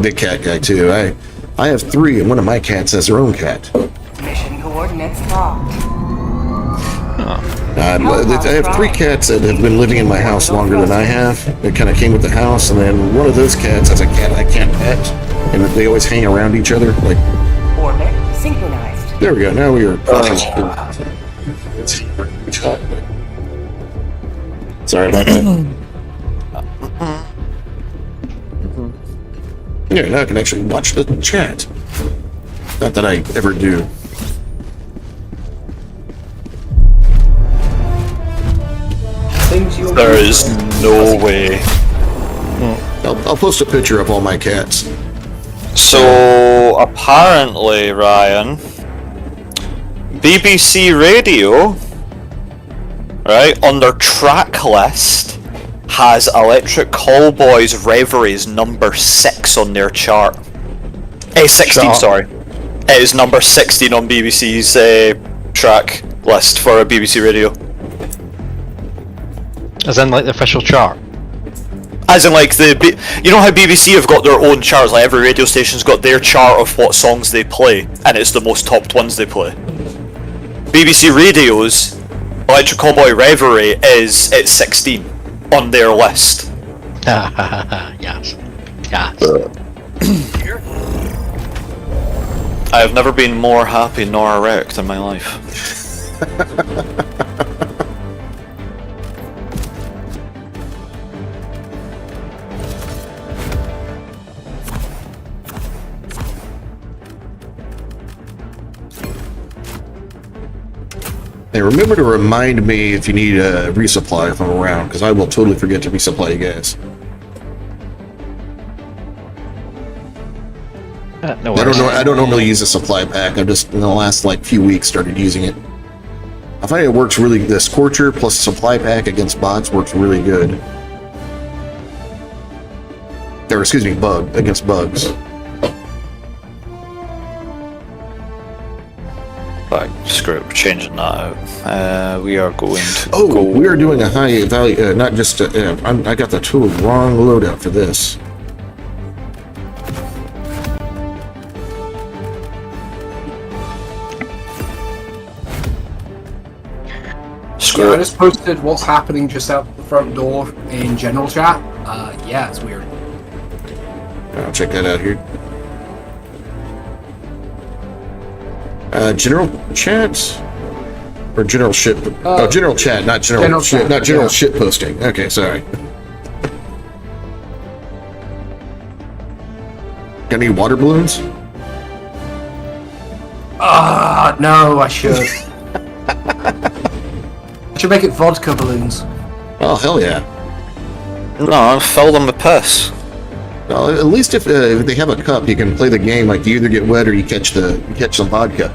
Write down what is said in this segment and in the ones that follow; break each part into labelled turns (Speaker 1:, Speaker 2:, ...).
Speaker 1: big cat guy too. I have 3, and one of my cats has their own cat.
Speaker 2: Mission coordinates locked.
Speaker 1: I have 3 cats that have been living in my house longer than I have. It kind of came with the house, and then one of those cats has a cat I can't pet, and they always hang around each other. Like,
Speaker 2: Orbit synchronized.
Speaker 1: there we go. Now we are. Sorry about that. Yeah, now I can actually watch the chat. Not that I ever do.
Speaker 3: There is no way.
Speaker 1: I'll post a picture of all my cats.
Speaker 3: So apparently, Ryan, BBC Radio, right, on their track list has Electric Callboy's Reveries number 6 on their chart. 16, sorry. It is number 16 on BBC's track list for a BBC Radio.
Speaker 4: As in, like, the official chart?
Speaker 3: As in, like, you know how BBC have got their own charts, like every radio station's got their chart of what songs they play, and it's the most topped ones they play. BBC Radio's Electric Callboy Reverie is at 16 on their list.
Speaker 4: Yes. Yes.
Speaker 3: I have never been more happy nor erect in my life.
Speaker 1: Hey, remember to remind me if you need a resupply if I'm around, because I will totally forget to resupply you guys.
Speaker 4: No
Speaker 1: I don't normally use a supply pack. I've just in the last few weeks started using it. I find it works really. The Scorcher plus supply pack against bots works really good. Or excuse me, against bugs.
Speaker 3: Right, screw it, we're changing that out. We are going to go...
Speaker 1: we are doing a high value, not just, I got the total wrong loadout for this.
Speaker 5: Yeah, I just posted what's happening just out the front door in general chat. Yeah, it's weird.
Speaker 1: I'll check that out here. General chat or general shit? General chat, not general shit, not general shit posting. Okay, sorry. Got any water balloons?
Speaker 5: No, I should. I should make it vodka balloons.
Speaker 1: Oh, hell yeah.
Speaker 3: No, fill them with piss.
Speaker 1: Well, at least if they have a cup, you can play the game like you either get wet or you catch some vodka.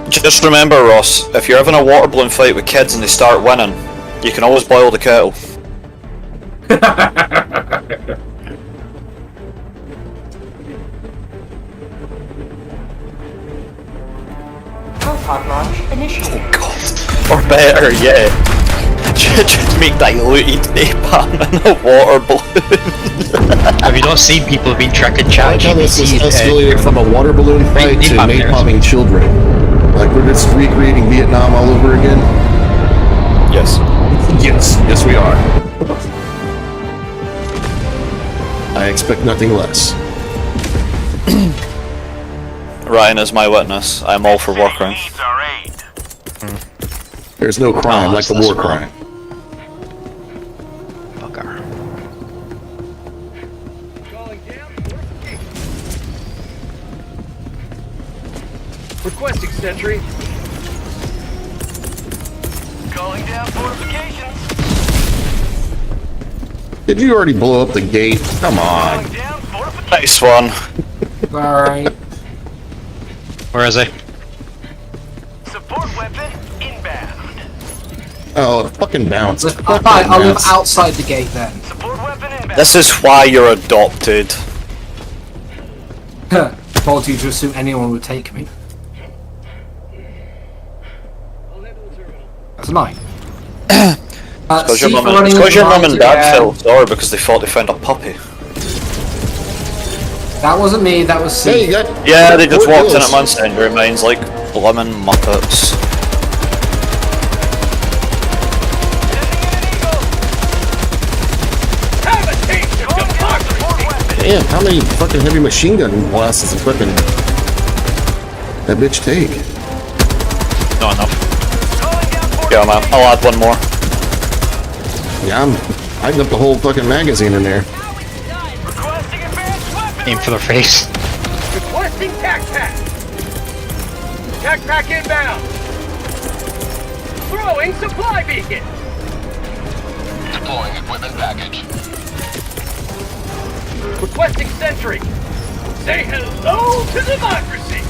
Speaker 3: Just remember, Ross, if you're having a water balloon fight with kids and they start winning, you can always boil the kettle.
Speaker 2: Pod launch initiated.
Speaker 3: Oh god. Or better yet, just make diluted napalm in a water balloon.
Speaker 4: Have you not seen people being tracking chat?
Speaker 1: I like how this is escalated from a water balloon fight to napalming children. Like we're just recreating Vietnam all over again?
Speaker 3: Yes.
Speaker 1: Yes we are. I expect nothing less.
Speaker 3: Ryan is my witness. I'm all for war crimes.
Speaker 1: There's no crime like the war crime.
Speaker 4: Fucker.
Speaker 6: Requesting sentry. Calling down fortifications.
Speaker 1: Did you already blow up the gate? Come on.
Speaker 3: Nice one.
Speaker 5: Alright.
Speaker 4: Where is he?
Speaker 6: Support weapon inbound.
Speaker 1: Oh, fucking bounce.
Speaker 5: I'll live outside the gate then.
Speaker 6: Support weapon inbound.
Speaker 3: This is why you're adopted.
Speaker 5: Told you to assume anyone would take me. That's mine.
Speaker 3: Because your
Speaker 5: Seath
Speaker 3: mum
Speaker 5: running
Speaker 3: because your mum and
Speaker 5: behind
Speaker 3: dad
Speaker 5: you,
Speaker 3: filled the door because they thought they found a puppy.
Speaker 5: That wasn't me, that was
Speaker 1: Hey, you
Speaker 5: Seath.
Speaker 1: got
Speaker 3: Yeah, they just
Speaker 1: four
Speaker 3: walked in
Speaker 1: kills.
Speaker 3: at my incendiary mines like blooming muppets.
Speaker 6: Have a taste of democracy.
Speaker 1: Damn, how many fucking heavy machine gun blasts does fucking that bitch take?
Speaker 4: Not enough.
Speaker 6: Calling down
Speaker 3: Yeah, man, I'll add one more.
Speaker 1: Yeah, I got the whole fucking magazine in there.
Speaker 6: requesting advanced weapon.
Speaker 4: Aim for their face.
Speaker 6: Requesting tac pack. Tac pack inbound. Throwing supply beacon.
Speaker 7: Deploying equipment package.
Speaker 6: Requesting sentry. Say hello to democracy.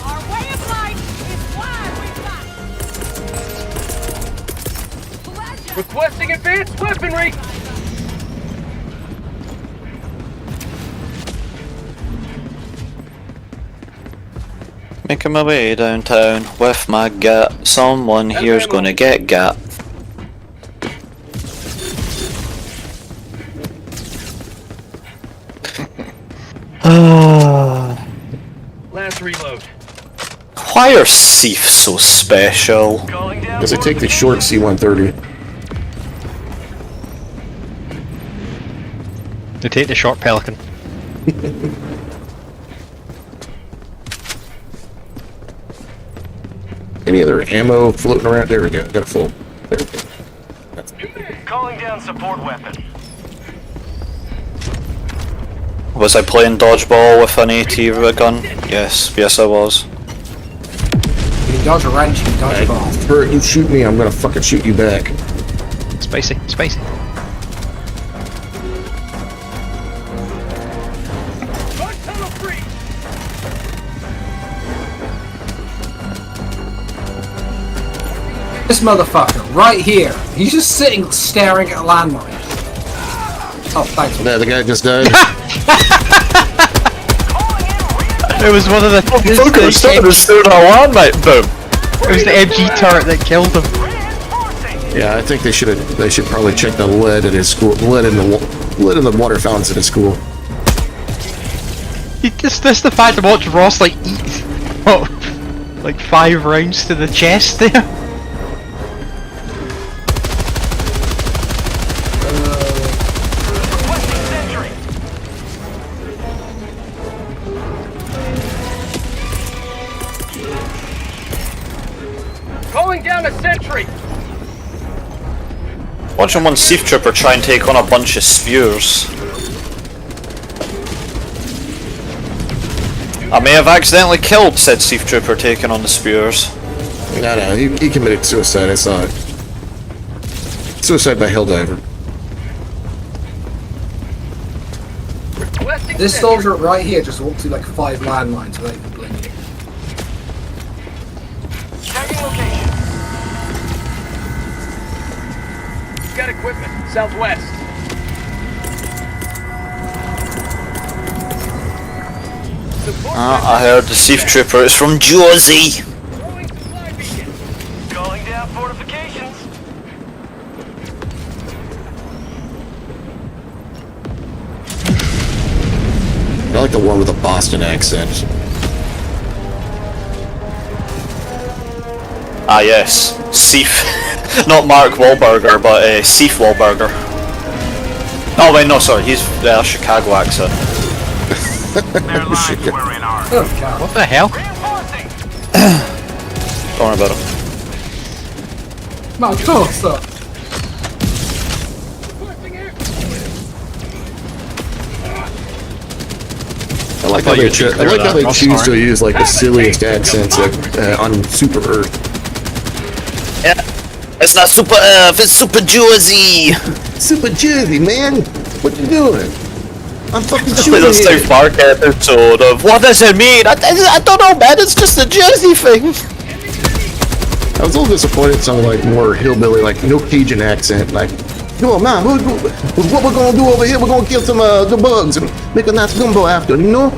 Speaker 8: Our way of life is why we fight. Pleasure.
Speaker 6: Requesting advanced weaponry.
Speaker 3: Making my way downtown with my gat. Someone here's gonna get gat.
Speaker 6: Last reload.
Speaker 3: Why are Seath so special?
Speaker 6: Calling down.
Speaker 1: Because they take the short C-130.
Speaker 4: They take the short pelican.
Speaker 1: Any other ammo floating around? There we go. Got a full. There we go.
Speaker 6: Calling down support weapon.
Speaker 3: Was I playing dodgeball with an AT gun? Yes, yes I was.
Speaker 5: You can dodge a wrench, you can dodge a ball.
Speaker 1: Bert, you shoot me, I'm gonna fucking shoot you back.
Speaker 4: Spicy, spicy.
Speaker 6: Gun tunnel free.
Speaker 5: This motherfucker, right here. He's just sitting staring at a landmine. Oh, thanks.
Speaker 1: Yeah, the guy just died.
Speaker 4: It was one of the.
Speaker 3: Fucker, started to shoot a one, mate. Boom.
Speaker 4: It was the MG turret that killed him.
Speaker 1: Yeah, I think they should probably check the lead at his school. Lead in the water fountains at his school.
Speaker 4: Just the fact to watch Ross like eat like 5 rounds to the chest there.
Speaker 6: Requesting sentry. Calling down a sentry.
Speaker 3: Watching one Seath Trooper try and take on a bunch of spears. I may have accidentally killed said Seath Trooper taking on the spears.
Speaker 1: No, he committed suicide, I saw it. Suicide by Helldiver.
Speaker 6: Requesting
Speaker 5: This
Speaker 6: sentry.
Speaker 5: soldier right here just walked through like 5 landmines without even blinking.
Speaker 6: Tagging location. Got equipment. Southwest. Support
Speaker 3: I heard the Seath Trooper is from Jersey.
Speaker 6: throwing supply beacon. Calling down fortifications.
Speaker 1: I like the one with a Boston accent.
Speaker 3: Ah yes, Seath. Not Mark Wahlberger, but Seath Wahlberger. Oh wait, no, sorry, he's Chicago accent.
Speaker 5: Oh god.
Speaker 4: What the hell?
Speaker 6: Reinforcing.
Speaker 3: Don't worry about him.
Speaker 5: My torso.
Speaker 6: Requesting air.
Speaker 1: I like how
Speaker 4: thought you
Speaker 1: they,
Speaker 4: were too
Speaker 1: I
Speaker 4: clear
Speaker 1: like
Speaker 4: with
Speaker 1: how
Speaker 4: that.
Speaker 1: they
Speaker 4: I'm
Speaker 1: choose to
Speaker 4: sorry.
Speaker 1: use like the silliest accents on Super Earth.
Speaker 3: Yeah, it's not Super Earth, it's Super Jersey.
Speaker 1: Super Jersey, man! What you doing? I'm fucking
Speaker 3: With a
Speaker 1: shooting
Speaker 3: South
Speaker 1: here.
Speaker 3: Park episode of what does it mean? I don't know, man. It's just a Jersey thing.
Speaker 1: I was a little disappointed in some like more hillbilly, like no Cajun accent, like, no man, what we're gonna do over here? We're gonna kill some the bugs and make a nice gumbo after, you know?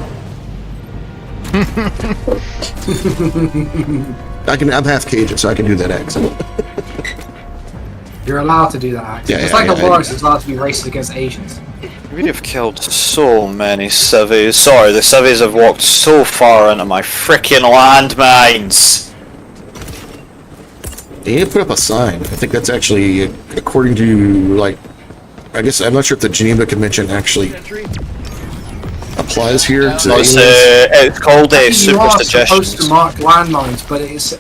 Speaker 1: I'm half Cajun, so I can do that accent.
Speaker 5: You're allowed to do that accent.
Speaker 1: Yeah,
Speaker 5: It's
Speaker 1: yeah,
Speaker 5: like
Speaker 1: yeah,
Speaker 5: the Lawrence is allowed to be racist against Asians.
Speaker 3: We have killed so many civvies. Sorry, the civvies have walked so far into my freaking landmines.
Speaker 1: They need to put up a sign. I think that's actually, according to, like, I guess, I'm not sure if the Geneva Convention actually applies here. To
Speaker 3: No, it's called a
Speaker 5: You
Speaker 3: super
Speaker 5: are supposed
Speaker 3: suggestions.
Speaker 5: to mark landmines, but it's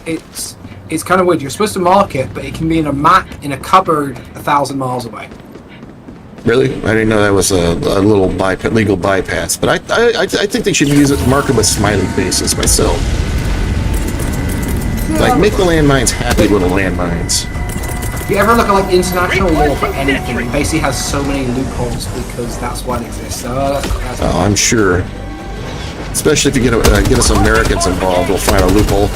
Speaker 5: kind of weird. You're supposed to mark it, but it can be in a map in a cupboard 1,000 miles away.
Speaker 1: Really? I didn't know that was a little legal bypass. But I think they should use it, mark them with smiley faces myself. Like, make the landmines happy little landmines.
Speaker 5: If you ever look at like international law for anything, it basically has so many loopholes because that's why it exists. So that's
Speaker 1: Oh, I'm sure. Especially if you get us Americans involved, we'll find a loophole.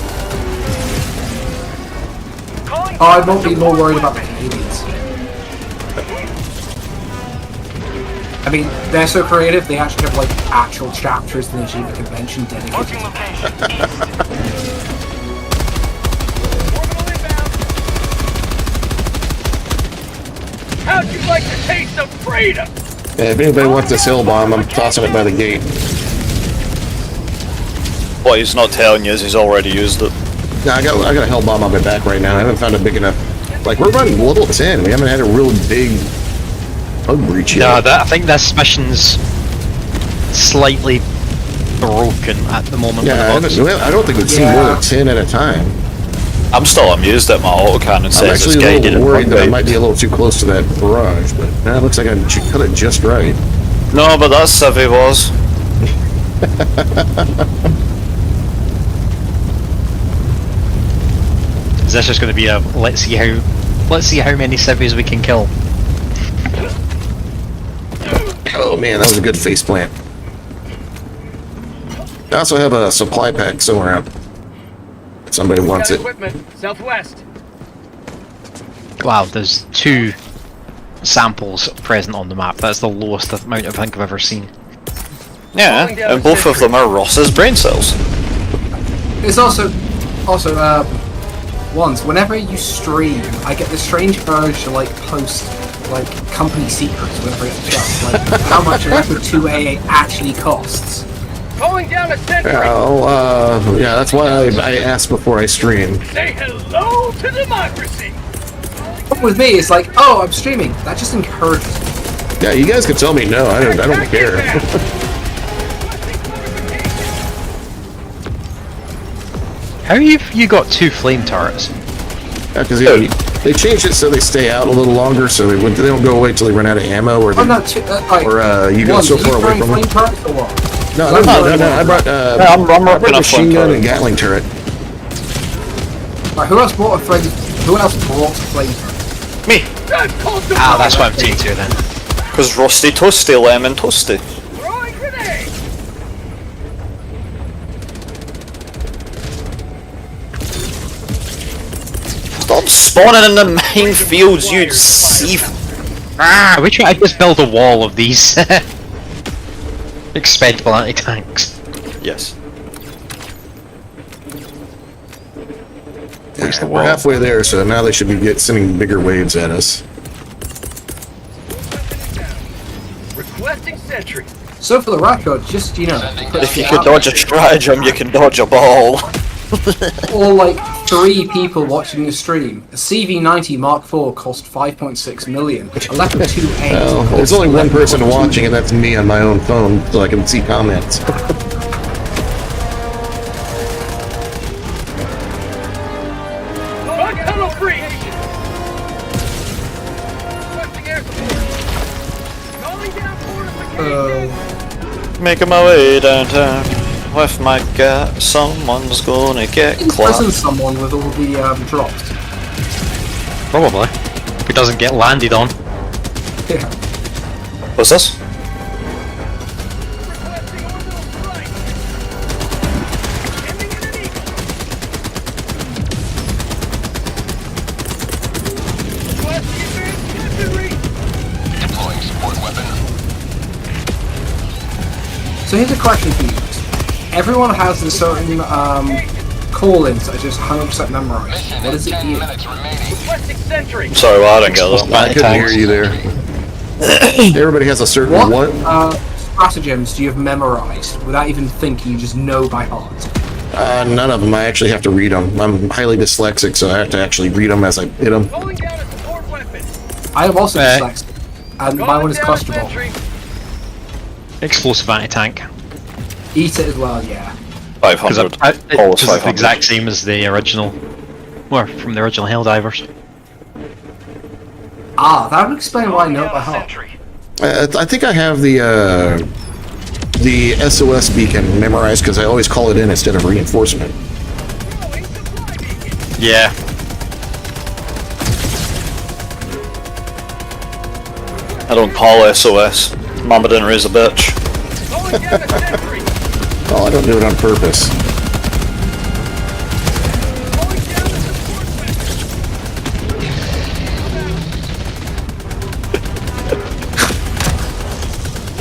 Speaker 5: I won't be more worried about the Canadians. I mean, they're so creative, they actually have like actual chapters in the Geneva Convention dedicated to
Speaker 6: How'd you like to taste of freedom?
Speaker 1: Yeah, if anybody wants this hill bomb, I'm tossing it by the gate.
Speaker 3: What he's not telling you is he's already used it.
Speaker 1: No, I got a hell bomb on my back right now. I haven't found a big enough. Like, we're running level 10. We haven't had a real big bug breach yet.
Speaker 4: No, I think this mission's slightly broken at the moment.
Speaker 1: Yeah, I don't think we've seen more than 10 at a time.
Speaker 3: I'm still amused that my autocannon
Speaker 1: I'm
Speaker 3: says this
Speaker 1: actually
Speaker 3: guy
Speaker 1: a
Speaker 3: didn't
Speaker 1: little worried that I
Speaker 3: run
Speaker 1: might be a little too close to that barrage, but it looks like I cut it just right.
Speaker 3: No, but that civvy was.
Speaker 4: Is this just going to be a let's see how many civvies we can kill?
Speaker 1: Oh man, that was a good face plant. I also have a supply pack somewhere out. If somebody wants it.
Speaker 6: Equipment, southwest.
Speaker 4: Wow, there's 2 samples present on the map. That's the lowest amount I think I've ever seen.
Speaker 3: Yeah, and both of them are Ross's brain cells.
Speaker 5: It's also once whenever you stream, I get this strange urge to like post like company secrets whenever I get the chance, like how much Electric 2A actually costs.
Speaker 6: Calling down a sentry.
Speaker 1: Yeah, that's why I asked before I stream.
Speaker 6: Say hello to democracy.
Speaker 5: With me, it's like, oh, I'm streaming. That just encourages me.
Speaker 1: Yeah, you guys can tell me no. I don't care.
Speaker 4: How have you got 2 flame turrets?
Speaker 1: Because they changed it so they stay out a little longer, so they don't go away till they run out of ammo, or
Speaker 5: Oh, no, like,
Speaker 1: you go so far away from them.
Speaker 5: flame turrets or what?
Speaker 1: No, I brought
Speaker 3: I'm
Speaker 1: I brought
Speaker 3: working on
Speaker 1: machine
Speaker 3: flame
Speaker 1: gun
Speaker 3: turret.
Speaker 1: and Gatling turret.
Speaker 5: Right, who else brought a flame turret?
Speaker 3: Me,
Speaker 4: Ah, that's what I'm seeing too then.
Speaker 3: because Rusty Toasty Lemon Toasty.
Speaker 6: Throwing grenade.
Speaker 3: Stop spawning in the minefields, you see.
Speaker 4: Are we trying to just build a wall of these expendable anti-tanks?
Speaker 3: Yes.
Speaker 1: We're halfway there, so now they should be sending bigger waves at us.
Speaker 6: Requesting sentry.
Speaker 5: So for the record, just
Speaker 3: If you can dodge a stratagem, you can dodge a ball.
Speaker 5: or like 3 people watching the stream. A CV90 Mark IV cost 5.6 million. A Leopard 2A.
Speaker 1: Well, there's only one person watching, and that's me on my own phone, so I can see comments.
Speaker 6: Bug tunnel free. Requesting air support. Calling down fortifications.
Speaker 3: Making my way downtown with my gat. Someone's gonna get
Speaker 5: Imprison
Speaker 3: clapped.
Speaker 5: someone with all the drops.
Speaker 4: Probably. If it doesn't get landed on.
Speaker 5: Yeah.
Speaker 3: What's this?
Speaker 6: Requesting orbital strike. Ending in an eagle. Requesting advanced infantry.
Speaker 5: So here's a question for you. Everyone has a certain call-ins are just 100% memorized. What is it here?
Speaker 6: Requesting sentry.
Speaker 3: Sorry, well, I didn't get that.
Speaker 1: I couldn't hear you there. Everybody has a certain what?
Speaker 5: Stratagems do you have memorized without even thinking? You just know by heart.
Speaker 1: None of them. I actually have to read them. I'm highly dyslexic, so I have to actually read them as I hit them.
Speaker 6: Calling down a support weapon.
Speaker 5: I am also dyslexic, and my one is
Speaker 6: Calling down
Speaker 5: comfortable.
Speaker 6: sentry.
Speaker 4: Explosive anti-tank.
Speaker 5: Eat it as well, yeah.
Speaker 3: 500.
Speaker 4: It's
Speaker 3: Always
Speaker 4: the
Speaker 3: 500.
Speaker 4: exact same as the original, or from the original Helldivers.
Speaker 5: Ah, that would explain why I know it by
Speaker 6: Calling down a
Speaker 5: heart.
Speaker 6: sentry.
Speaker 1: I think I have the SOS beacon memorized because I always call it in instead of reinforcement.
Speaker 6: Throwing supply beacon.
Speaker 4: Yeah.
Speaker 3: I don't call SOS. Mama didn't raise a bitch.
Speaker 6: Calling down a sentry.
Speaker 1: Oh, I don't do it on purpose.
Speaker 6: Calling down a support weapon.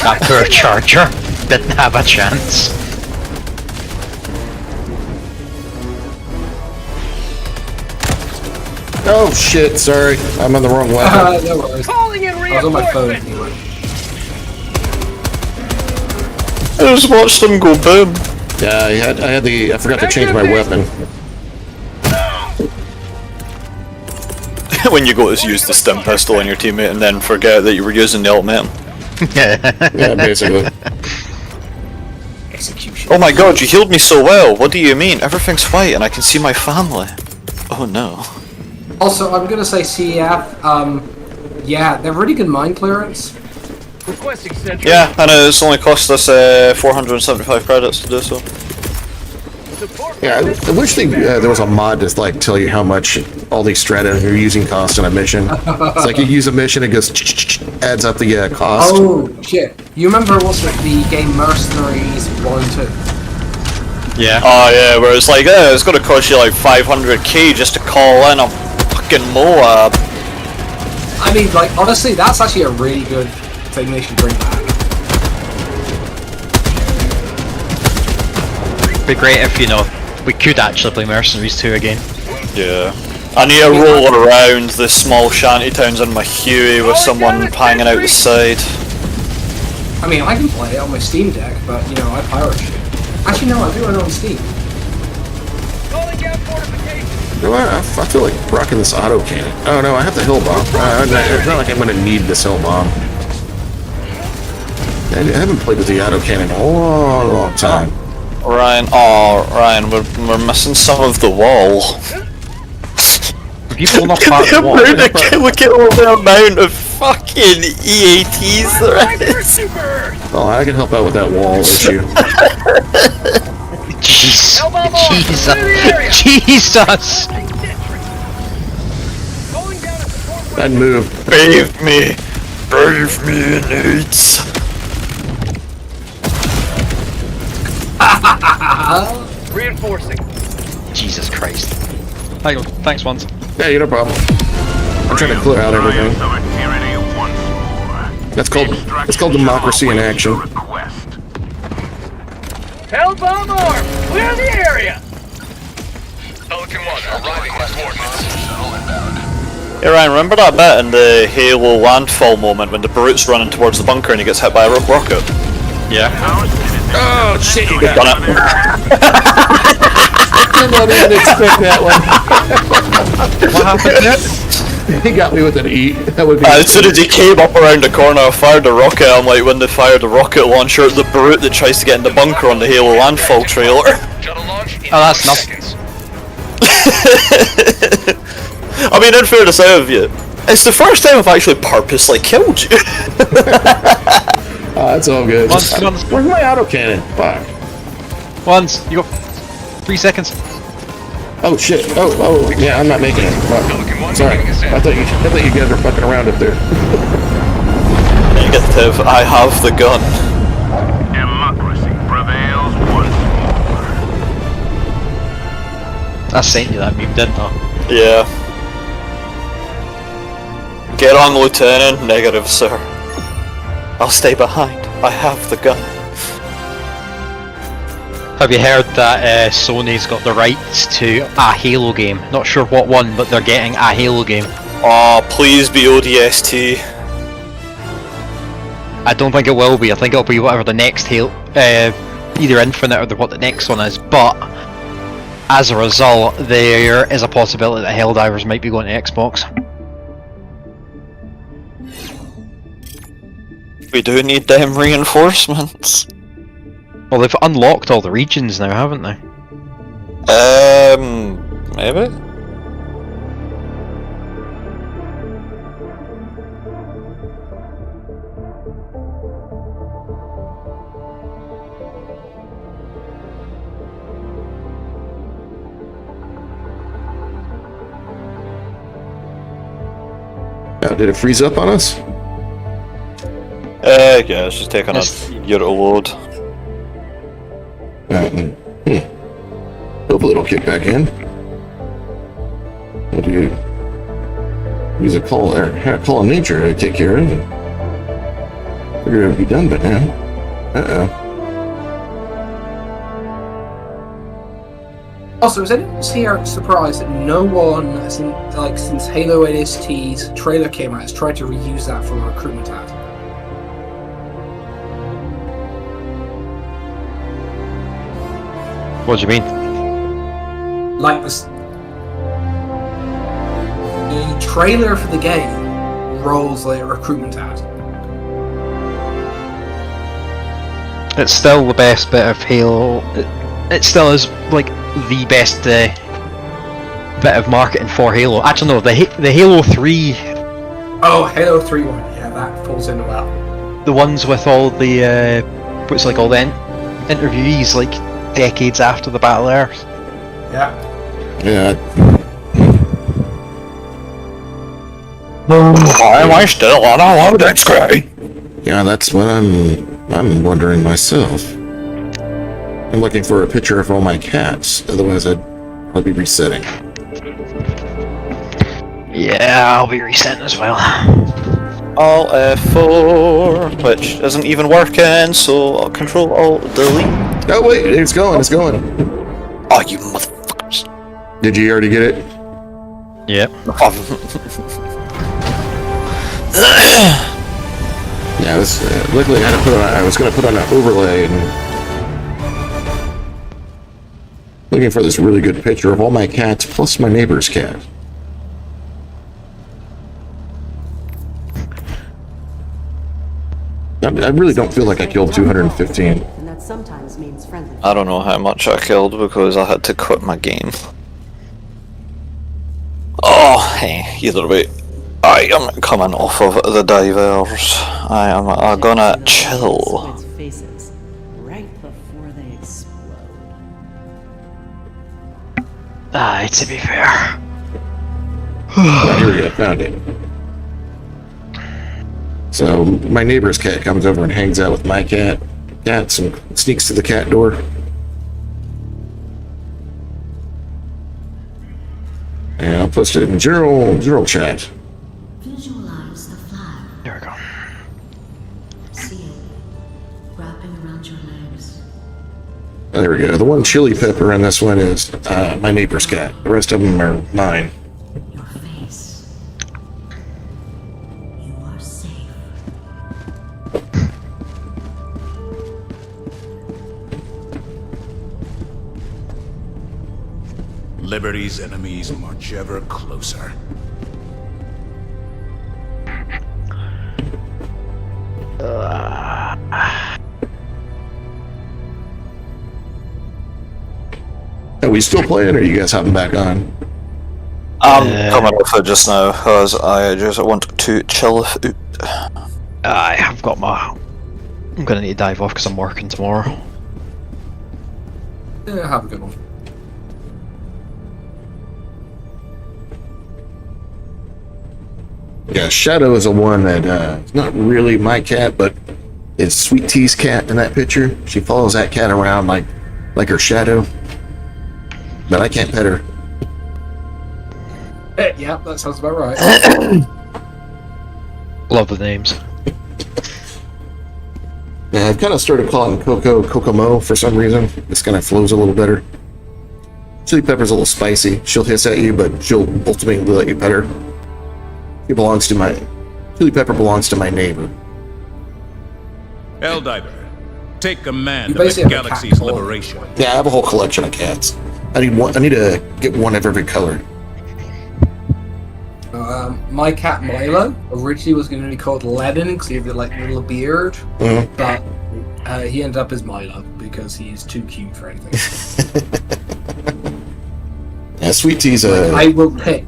Speaker 4: That poor charger didn't have a chance.
Speaker 1: Oh shit, sorry. I'm on the wrong weapon.
Speaker 5: No worries.
Speaker 6: Calling in
Speaker 5: I was on my phone
Speaker 6: reinforcement.
Speaker 5: anyway.
Speaker 3: I just watched them go boom.
Speaker 1: Yeah, I forgot to change my weapon.
Speaker 3: When you go to use the stim pistol on your teammate and then forget that you were using the ultimate.
Speaker 1: Yeah, basically.
Speaker 5: Execution.
Speaker 3: Oh my god, you healed me so well. What do you mean? Everything's white and I can see my family. Oh no.
Speaker 5: Also, I'm gonna say CEF, yeah, they're really good mine clearance.
Speaker 6: Requesting sentry.
Speaker 3: Yeah, and it's only cost us 475 credits to do so.
Speaker 6: Support
Speaker 1: Yeah, I wish there was a mod to like tell you how much all these strata you're using cost on a mission. It's like you use a mission, it goes adds up the cost.
Speaker 5: Oh, shit. You remember what's it, the game Mercenaries 1 and 2?
Speaker 4: Yeah.
Speaker 3: Oh yeah, where it's like, it's gonna cost you like 500k just to call in a fucking Moab.
Speaker 5: I mean, like, honestly, that's actually a really good thing they should bring back.
Speaker 4: It'd be great if, you know, we could actually play Mercenaries 2 again.
Speaker 3: Yeah. I need to roll around the small shanty towns in my Huey with someone hanging out the side.
Speaker 5: I mean, I can play it on my Steam Deck, but, you know, I pirate shit. Actually, no, I do it on Steam.
Speaker 6: Calling down fortifications.
Speaker 1: You know what? I feel like rocking this auto cannon. Oh no, I have the hill bomb. It's not like I'm gonna need this hill bomb. I haven't played with the auto cannon in a long, long time.
Speaker 3: Ryan, we're missing some of the wall.
Speaker 4: Have you blown apart the wall?
Speaker 3: Look at all the amount of fucking EATs there is.
Speaker 6: Super.
Speaker 1: Oh, I can help out with that wall issue.
Speaker 4: Jeez.
Speaker 6: Jesus. Clear the area.
Speaker 4: Jesus!
Speaker 6: Calling down a support weapon.
Speaker 1: I'd move.
Speaker 3: Bathe me in AIDS.
Speaker 6: Reinforcing.
Speaker 4: Jesus Christ. Hang on, thanks once.
Speaker 1: Yeah, you no problem. I'm trying to clear out everything. That's called democracy in action.
Speaker 6: Hell bomb arm. Clear the area.
Speaker 7: Pelican 1 arriving at coordinates.
Speaker 3: Hey Ryan, remember that bit in the Halo landfall moment when the brute's running towards the bunker and he gets hit by a rocket?
Speaker 4: Yeah.
Speaker 1: Oh shit, you got
Speaker 3: Done it.
Speaker 1: I didn't expect that one.
Speaker 4: What happened there?
Speaker 1: He got me with an E. That would be.
Speaker 3: As soon as he came up around the corner, I fired a rocket. I'm like, when they fired the rocket launcher at the brute that tries to get in the bunker on the Halo landfall trailer.
Speaker 7: Shuttle launch in
Speaker 4: Oh, that's
Speaker 7: 30
Speaker 4: nothing.
Speaker 7: seconds.
Speaker 3: I mean, in fairness out of you, it's the first time I've actually purposely killed you.
Speaker 1: Oh, that's all good.
Speaker 4: Once, come on.
Speaker 1: Where's my auto-cannon? Fuck.
Speaker 4: Once, you got 3 seconds.
Speaker 1: Oh shit. Oh, yeah, I'm not making it. Fuck. Sorry. I thought you guys were fucking around up there.
Speaker 3: Negative, I have the gun.
Speaker 7: Democracy prevails once more.
Speaker 4: I sent you that meme, didn't I?
Speaker 3: Yeah. Get on, Lieutenant. Negative, sir. I'll stay behind. I have the gun.
Speaker 4: Have you heard that Sony's got the rights to a Halo game? Not sure what one, but they're getting a Halo game.
Speaker 3: Oh, please be ODST.
Speaker 4: I don't think it will be. I think it'll be whatever the next Halo, either Infinite or what the next one is. But as a result, there is a possibility that Helldivers might be going to Xbox.
Speaker 3: We do need them reinforcements.
Speaker 4: Well, they've unlocked all the regions now, haven't they?
Speaker 3: Maybe?
Speaker 1: Did it freeze up on us?
Speaker 3: Yeah, it's just taking a year to load.
Speaker 1: Hopefully it'll kick back in. What do you use a call of nature to take care of it? Figured it would be done by now.
Speaker 5: Also, is anyone here surprised that no one, since Halo ODST's trailer came out, has tried to reuse that for a recruitment ad?
Speaker 4: What do you mean?
Speaker 5: Like the trailer for the game rolls like a recruitment ad.
Speaker 4: It's still the best bit of Halo. It still is like the best bit of marketing for Halo. Actually, no, the Halo 3,
Speaker 5: Oh, Halo 3 one, yeah, that falls into well.
Speaker 4: the ones with all the all the interviewees like decades after the Battle of Earth.
Speaker 5: Yeah.
Speaker 1: Yeah.
Speaker 3: Why am I still on a loading screen?
Speaker 1: Yeah, that's what I'm wondering myself. I'm looking for a picture of all my cats, otherwise I'll be resetting.
Speaker 4: Yeah, I'll be resetting as well.
Speaker 3: Alt F4, which isn't even working, so I'll Control Alt Delete.
Speaker 1: Oh wait, it's going.
Speaker 3: Oh, you motherfuckers.
Speaker 1: Did you already get it?
Speaker 4: Yep.
Speaker 1: Yeah, this luckily I had to put on. I was going to put on an overlay and looking for this really good picture of all my cats plus my neighbor's cat. I really don't feel like I killed 215.
Speaker 2: And that sometimes means friendly.
Speaker 3: I don't know how much I killed because I had to quit my game. Oh, hey, either way, I am coming off of the divers. I am gonna chill.
Speaker 2: Squid's faces right before they explode.
Speaker 4: Aye, to be fair.
Speaker 1: Here we go, found it. So my neighbor's cat comes over and hangs out with my cats and sneaks to the cat door. And I'll post it in general chat.
Speaker 9: Visualize the flag.
Speaker 4: There we go.
Speaker 9: See it wrapping around your legs.
Speaker 1: There we go. The one chili pepper in this one is my neighbor's cat. The rest of them are mine.
Speaker 9: Your face. You are safe.
Speaker 10: Liberty's enemies march ever closer.
Speaker 1: Are we still playing, or are you guys hopping back on?
Speaker 3: I'm coming off it just now because I just want to chill out.
Speaker 4: Aye, I've got my. I'm gonna need to dive off because I'm working tomorrow.
Speaker 5: Yeah, have a good one.
Speaker 1: Yeah, Shadow is a one that it's not really my cat, but it's Sweet Tea's cat in that picture. She follows that cat around like her shadow. But I can't pet her.
Speaker 5: Yeah, that sounds about right.
Speaker 4: Love the names.
Speaker 1: Yeah, I've kind of started calling Kokomo for some reason. This kind of flows a little better. Chili pepper's a little spicy. She'll hiss at you, but she'll ultimately let you pet her. Chili pepper belongs to my neighbor.
Speaker 10: Helldiver, take command
Speaker 5: You
Speaker 10: of the
Speaker 5: basically have a cat
Speaker 10: galaxy's
Speaker 5: call.
Speaker 10: liberation.
Speaker 1: Yeah, I have a whole collection of cats. I need to get one of every color.
Speaker 5: My cat Milo originally was going to be called Lennon because he had the like little beard,
Speaker 1: Mhm.
Speaker 5: but he ended up as Milo because he's too cute for anything.
Speaker 1: Yeah, Sweet Tea's
Speaker 5: I will pick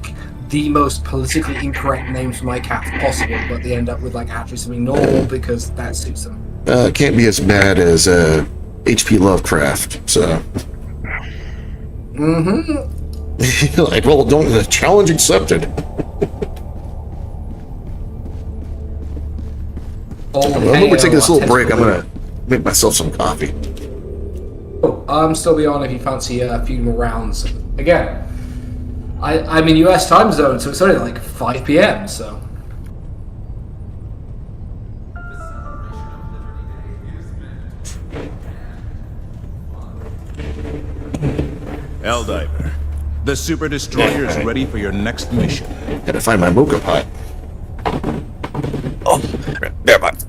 Speaker 5: the most politically incorrect names for my cats possible, but they end up with like actually something normal because that suits them.
Speaker 1: can't be as bad as H.P. Lovecraft. So, like, well, don't challenge accepted.
Speaker 5: Oh,
Speaker 1: I'm gonna take this little break. I'm gonna make myself some coffee.
Speaker 5: I'm still be on if you fancy a few more rounds. Again, I'm in US time zone, so it's only like 5 p.m. So.
Speaker 10: Helldiver, the Super Destroyer is ready for your next mission.
Speaker 1: Gotta find my mocha pot.
Speaker 3: Oh, never mind.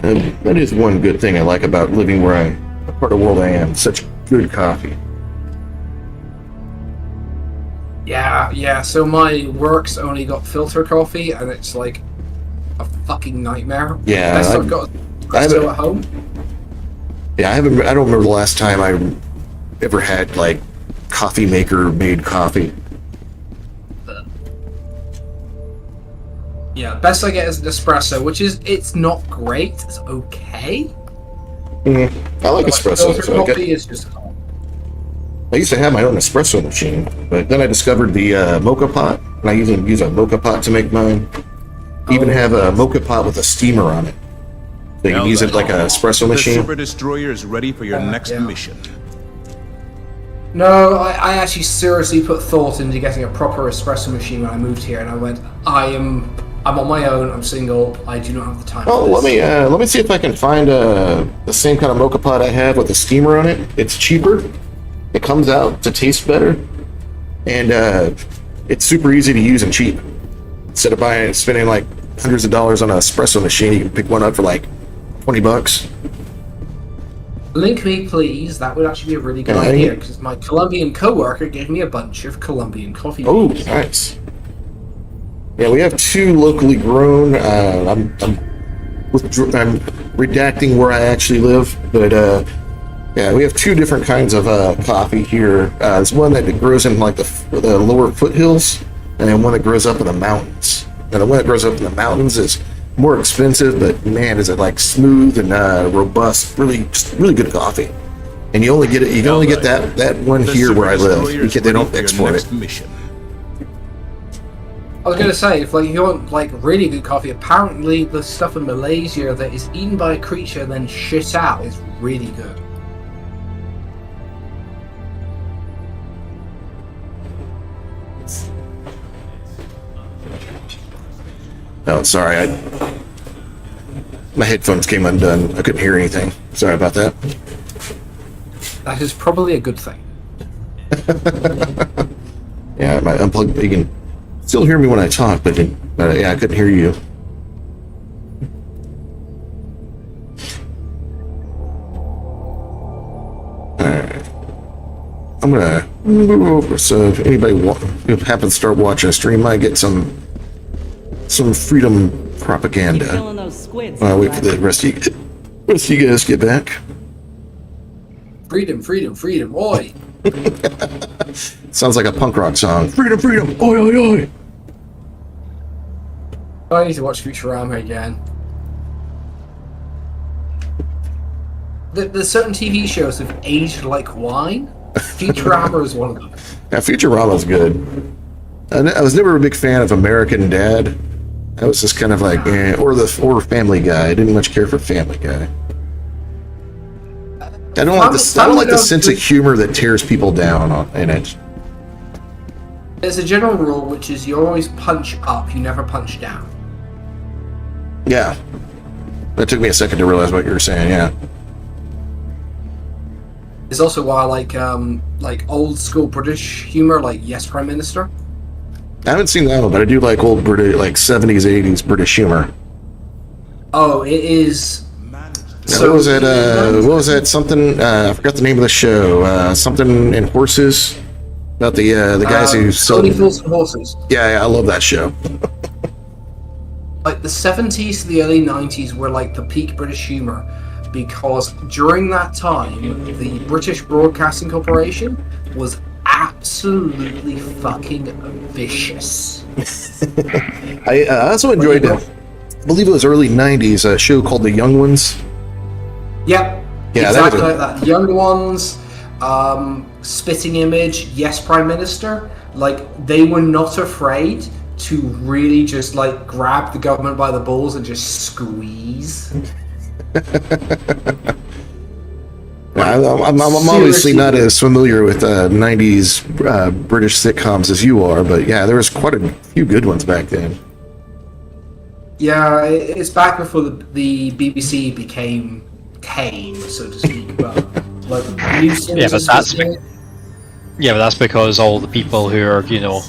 Speaker 1: And that is one good thing I like about living where the part of the world I am. Such good coffee.
Speaker 5: Yeah, so my work's only got filter coffee, and it's like a fucking nightmare.
Speaker 1: Yeah,
Speaker 5: Best I've got espresso at home.
Speaker 1: Yeah, I don't remember the last time I ever had like coffee maker made coffee.
Speaker 5: Yeah, best I get is an espresso, which it's not great, it's okay.
Speaker 1: I like espresso.
Speaker 5: Filter
Speaker 1: So
Speaker 5: coffee is just
Speaker 1: I used to have my own espresso machine, but then I discovered the mocha pot, and I even use a mocha pot to make mine. Even have a mocha pot with a steamer on it. So you can use it like an espresso
Speaker 10: The
Speaker 1: machine.
Speaker 10: Super Destroyer is ready for your next mission.
Speaker 5: No, I actually seriously put thought into getting a proper espresso machine when I moved here, and I went, I'm on my own, I'm single, I do not have the time
Speaker 1: Oh,
Speaker 5: for this.
Speaker 1: let me see if I can find the same kind of mocha pot I have with a steamer on it. It's cheaper. It comes out to taste better, and it's super easy to use and cheap. Instead of spending like hundreds of dollars on an espresso machine, you can pick one up for like $20.
Speaker 5: Link me, please. That would actually be a really good
Speaker 1: Yeah,
Speaker 5: idea, because my Colombian co-worker gave me a bunch of Colombian coffee
Speaker 1: Oh,
Speaker 5: beans.
Speaker 1: nice. Yeah, we have two locally grown. I'm redacting where I actually live, but yeah, we have two different kinds of coffee here. There's one that grows in like the lower foothills, and then one that grows up in the mountains. And the one that grows up in the mountains is more expensive, but man, is it like smooth and robust, really good coffee. And you only get it. You can only get that one
Speaker 10: The
Speaker 1: here
Speaker 10: Super
Speaker 1: where I live.
Speaker 10: Destroyer is
Speaker 1: They don't
Speaker 10: ready for your
Speaker 1: export it.
Speaker 10: next mission.
Speaker 5: I was gonna say, if you want like really good coffee, apparently the stuff in Malaysia that is eaten by a creature and then shit out is really good.
Speaker 1: Oh, sorry. My headphones came undone. I couldn't hear anything. Sorry about that.
Speaker 5: That is probably a good thing.
Speaker 1: Yeah, my unplugged. You can still hear me when I talk, but yeah, I couldn't hear you. Alright. I'm gonna move over so if anybody who happens to start watching a stream might get some freedom
Speaker 2: Keep
Speaker 1: propaganda.
Speaker 2: killing those squids.
Speaker 1: While I wait for the rest of you guys to get back.
Speaker 5: Freedom, freedom, freedom, oi!
Speaker 1: Sounds like a punk rock song. Freedom, freedom, oi, oi, oi.
Speaker 5: I need to watch Futurama again. There's certain TV shows that have aged like wine. Futurama is one of them.
Speaker 1: Yeah, Futurama's good. I was never a big fan of American Dad. I was just kind of like, or Family Guy. I didn't much care for Family Guy. I don't like the sense of humor that tears people down in it.
Speaker 5: There's a general rule, which is you always punch up, you never punch down.
Speaker 1: Yeah. That took me a second to realize what you were saying, yeah.
Speaker 5: It's also why I like old school British humor, like Yes Prime Minister.
Speaker 1: I haven't seen that one, but I do like old British, like 70s, 80s British humor.
Speaker 5: Oh, it is.
Speaker 1: So what was it? What was that? Something? I forgot the name of the show. Something in horses about the guys who sold.
Speaker 5: Only Fools and Horses.
Speaker 1: Yeah, I love that show.
Speaker 5: Like the 70s to the early 90s were like the peak British humor, because during that time the British Broadcasting Corporation was absolutely fucking vicious.
Speaker 1: I also enjoyed I believe it was early 90s, a show called The Young Ones.
Speaker 5: Yep.
Speaker 1: Yeah,
Speaker 5: exactly like that. Young Ones, Spitting Image, Yes Prime Minister, like they were not afraid to really just like grab the government by the balls and just squeeze.
Speaker 1: I'm obviously not as familiar with 90s British sitcoms as you are, but yeah, there was quite a few good ones back then.
Speaker 5: Yeah, it's back before the BBC became tame, so to speak. But like,
Speaker 4: but that's because all the people who are, you know,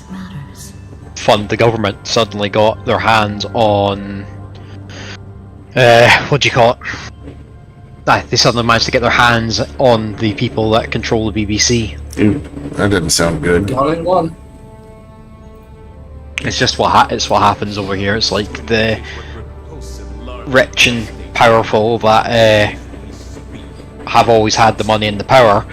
Speaker 4: fund the government suddenly got their hands on what do you call it? They suddenly managed to get their hands on the people that control the BBC.
Speaker 1: Dude, that didn't sound good.
Speaker 5: Got it one.
Speaker 4: It's just what happens over here. It's like the rich and powerful that have always had the money and the power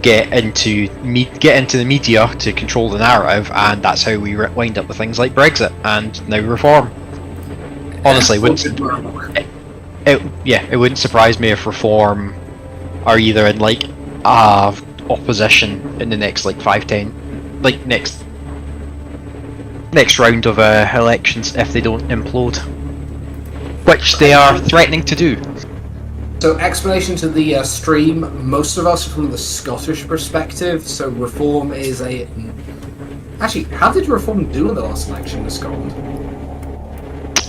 Speaker 4: get into the media to control the narrative, and that's how we wind up with things like Brexit and now reform. Honestly, it wouldn't surprise me if reform are either in like opposition in the next like 5-10 like next round of elections if they don't implode, which they are threatening to do.
Speaker 5: So, explanation to the stream, most of us are from the Scottish perspective, so reform is a... Actually, how did reform do in the last election in Scotland?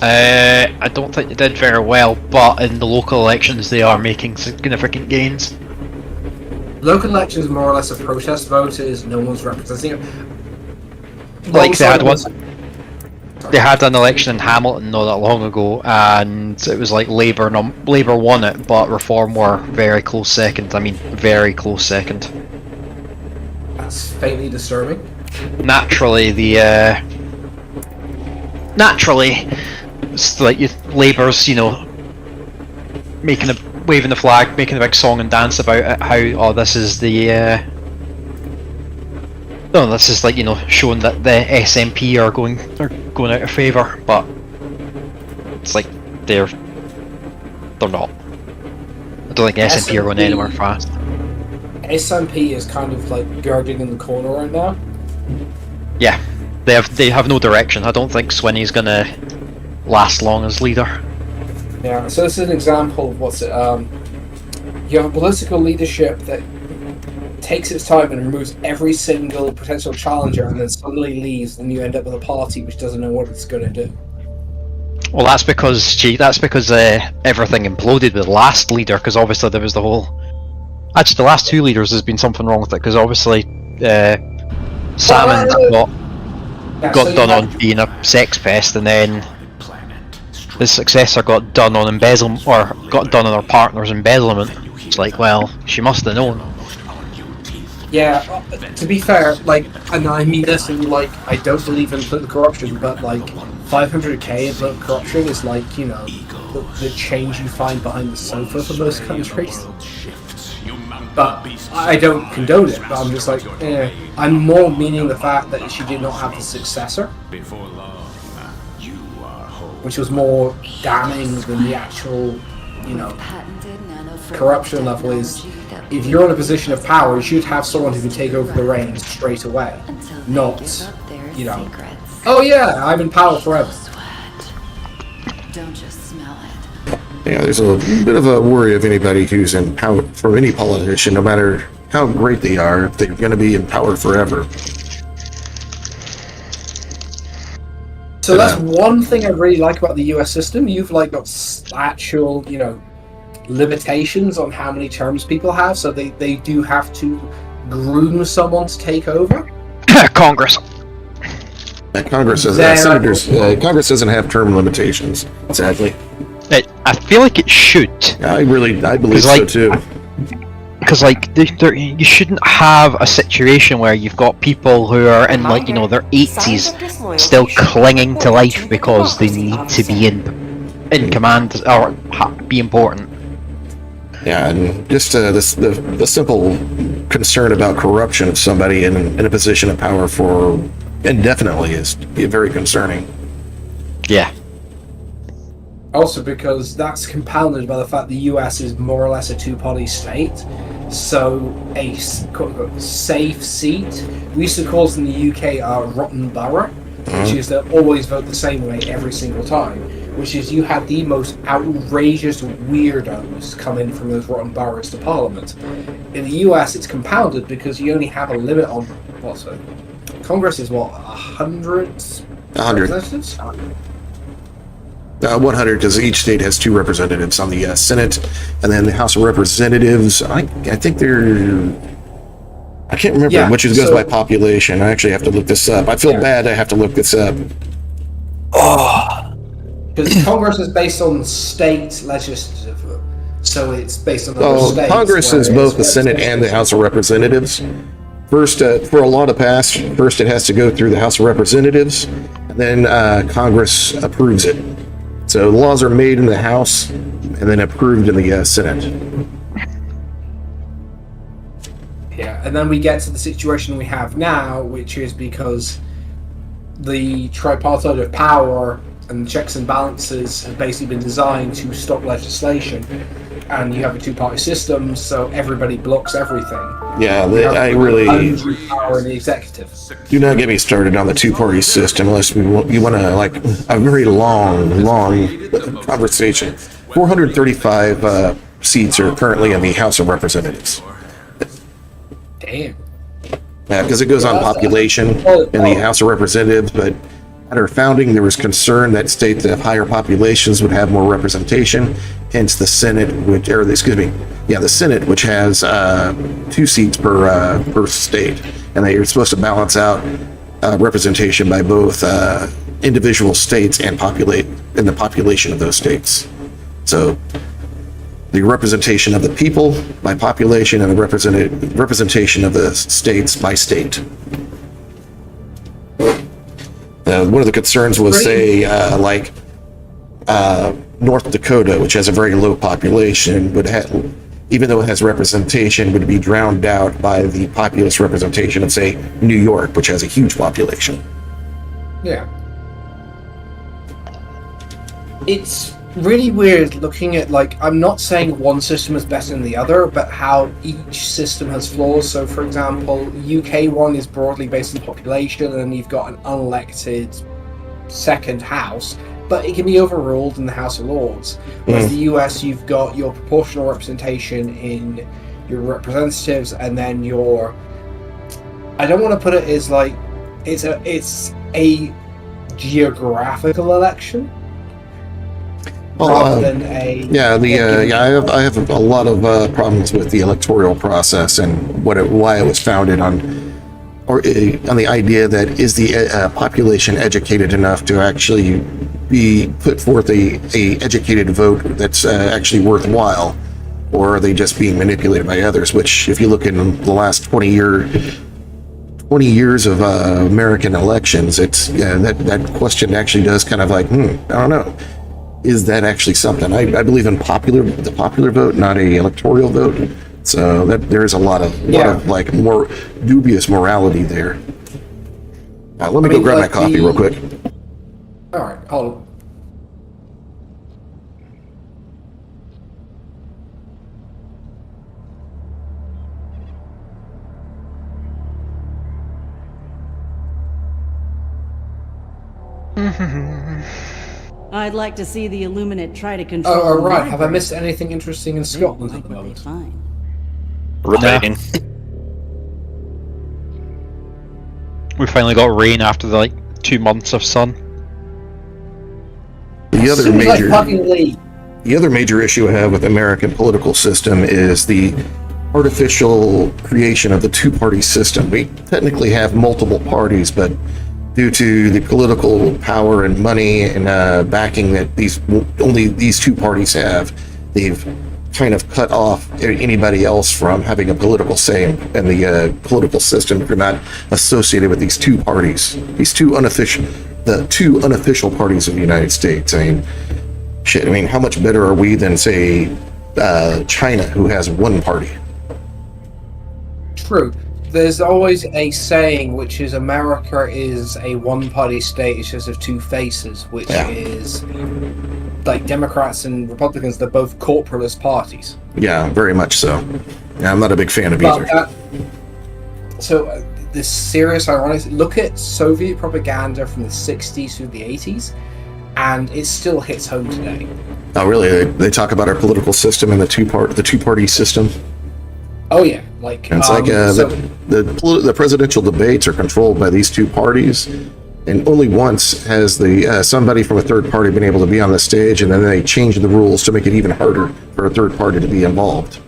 Speaker 4: I don't think they did very well, but in the local elections they are making significant gains.
Speaker 5: Local elections more or less a protest vote, is no one's representing it.
Speaker 4: Like they had an election in Hamilton not that long ago, and it was like Labour won it, but Reform were very close second. I mean, very close second.
Speaker 5: That's faintly disturbing.
Speaker 4: Naturally, it's like Labour's, you know, waving the flag, making a big song and dance about it, how this is the. No, this is like, you know, showing that the SNP are going out of favour, but it's like they're not. I don't think SNP are going anywhere fast.
Speaker 5: SNP is kind of like girding in the corner right now.
Speaker 4: Yeah, they have no direction. I don't think Swinney's gonna last long as leader.
Speaker 5: Yeah, so this is an example of what's it. You have a political leadership that takes its time and removes every single potential challenger, and then suddenly leaves, and you end up with a party which doesn't know what it's going to do.
Speaker 4: Well, that's because everything imploded with the last leader, because obviously there was the whole. Actually, the last two leaders has been something wrong with it, because obviously Salmon got done on being a sex pest, and then his successor got done on embezzlement, or got done on her partner's embezzlement. It's like, well, she must have known.
Speaker 5: Yeah, to be fair, like, and I mean this, and like, I don't believe in political corruption, but like, 500k of political corruption is like, you know, the change you find behind the sofa for most countries. But I don't condone it, but I'm just like, I'm more meaning the fact that she did not have the successor, which was more damning than the actual, you know, corruption level is. If you're in a position of power, you should have someone who can take over the reins straight away. Not, you know, oh yeah, I'm in power forever.
Speaker 2: Don't just smell it.
Speaker 1: Yeah, there's a bit of a worry of anybody who's in power, for any politician, no matter how great they are, if they're going to be in power forever.
Speaker 5: So that's one thing I really like about the US system. You've like got actual, limitations on how many terms people have, so they do have to groom someone to take over.
Speaker 4: Congress.
Speaker 1: Congress doesn't have term limitations. Exactly.
Speaker 4: I feel like it should.
Speaker 1: I believe so too.
Speaker 4: Because you shouldn't have a situation where you've got people who are in their 80s still clinging to life because they need to be in command or be important.
Speaker 1: Yeah, and just the simple concern about corruption of somebody in a position of power for indefinitely is very concerning.
Speaker 4: Yeah.
Speaker 5: Also because that's compounded by the fact the US is more or less a two-party state, so a quote-unquote safe seat, we used to call it in the UK our rotten borough, which is they always vote the same way every single time, which is you had the most outrageous weirdos come in from those rotten boroughs to Parliament. In the US it's compounded because you only have a limit on, Congress is 100 representatives?
Speaker 1: 100, because each state has 2 representatives on the Senate, and then the House of Representatives. I think they're. I can't remember which goes by population. I actually have to look this up. I feel bad. I have to look this up.
Speaker 5: Because Congress is based on state legislative, so it's based on other states.
Speaker 1: Congress is both the Senate and the House of Representatives. First, for a law to pass, first it has to go through the House of Representatives, and then Congress approves it. So the laws are made in the House and then approved in the Senate.
Speaker 5: Yeah, and then we get to the situation we have now, which is because the tripartite of power and checks and balances have basically been designed to stop legislation, and you have a two-party system, so everybody blocks everything.
Speaker 1: Yeah, I really
Speaker 5: power in the executive.
Speaker 1: Do not get me started on the two-party system unless you want to like a very long conversation. 435 seats are currently in the House of Representatives.
Speaker 5: Damn.
Speaker 1: Yeah, because it goes on population in the House of Representatives, but at our founding, there was concern that states that have higher populations would have more representation. Hence, the Senate, the Senate, which has 2 seats per state, and they are supposed to balance out representation by both individual states and the population of those states. So, the representation of the people by population and the representation of the states by state. One of the concerns was, North Dakota, which has a very low population, even though it has representation, would be drowned out by the populist representation of, say, New York, which has a huge population.
Speaker 5: Yeah. It's really weird looking at, I'm not saying one system is better than the other, but how each system has flaws. So, for example, UK one is broadly based on population, and you've got an unelected second house, but it can be overruled in the House of Lords. Whereas the US, you've got your proportional representation in your representatives, and then your, I don't want to put it as it's a geographical election.
Speaker 1: I have a lot of problems with the electoral process and why it was founded on the idea that is the population educated enough to actually be put forth a educated vote that's actually worthwhile, or are they just being manipulated by others? Which, if you look in the last 20 years of American elections, it's that question actually does kind of I don't know. Is that actually something? I believe in the popular vote, not a electoral vote. So that there's a lot of more dubious morality there. Let me go grab my coffee real quick.
Speaker 5: All right, hold on.
Speaker 2: I'd like to see the Illuminate try to control.
Speaker 5: Oh, right.
Speaker 2: my
Speaker 5: Have I
Speaker 2: brain.
Speaker 5: missed anything interesting in
Speaker 2: They
Speaker 5: Scotland
Speaker 2: like
Speaker 5: at the
Speaker 2: what they
Speaker 5: moment?
Speaker 2: find.
Speaker 3: Rain.
Speaker 4: We finally got rain after the 2 months of sun.
Speaker 1: The other
Speaker 5: Seems like
Speaker 1: major,
Speaker 5: fucking Lee.
Speaker 1: the other major issue I have with the American political system is the artificial creation of the two-party system. We technically have multiple parties, but due to the political power and money and backing that only these two parties have, they've kind of cut off anybody else from having a political say in the political system if you're not associated with these two parties, the two unofficial parties of the United States. I mean, shit. I mean, how much better are we than, say, China, who has one party?
Speaker 5: True. There's always a saying, which is America is a one-party state. It's just of two faces, which is like Democrats and Republicans. They're both corporatist parties.
Speaker 1: Yeah, very much so. Yeah, I'm not a big fan of either.
Speaker 5: This serious ironic. Look at Soviet propaganda from the 60s through the 80s, and it still hits home today.
Speaker 1: Oh, really? They talk about our political system and the two-party system.
Speaker 5: Oh yeah, like
Speaker 1: And it's the presidential debates are controlled by these two parties, and only once has somebody from a third party been able to be on the stage, and then they change the rules to make it even harder for a third party to be involved.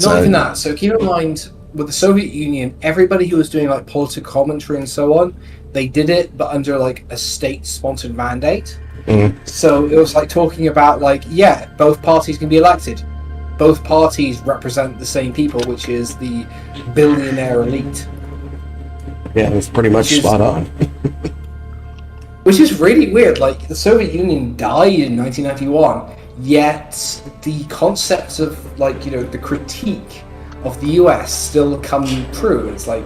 Speaker 5: Not even that. So keep in mind, with the Soviet Union, everybody who was doing like political commentary and so on, they did it, but under like a state-sponsored mandate. So it was like talking about like, yeah, both parties can be elected. Both parties represent the same people, which is the billionaire elite.
Speaker 1: Yeah, it's pretty much spot on.
Speaker 5: Which is really weird. Like, the Soviet Union died in 1991, yet the concepts of, like, you know, the critique of the US still come true. It's like...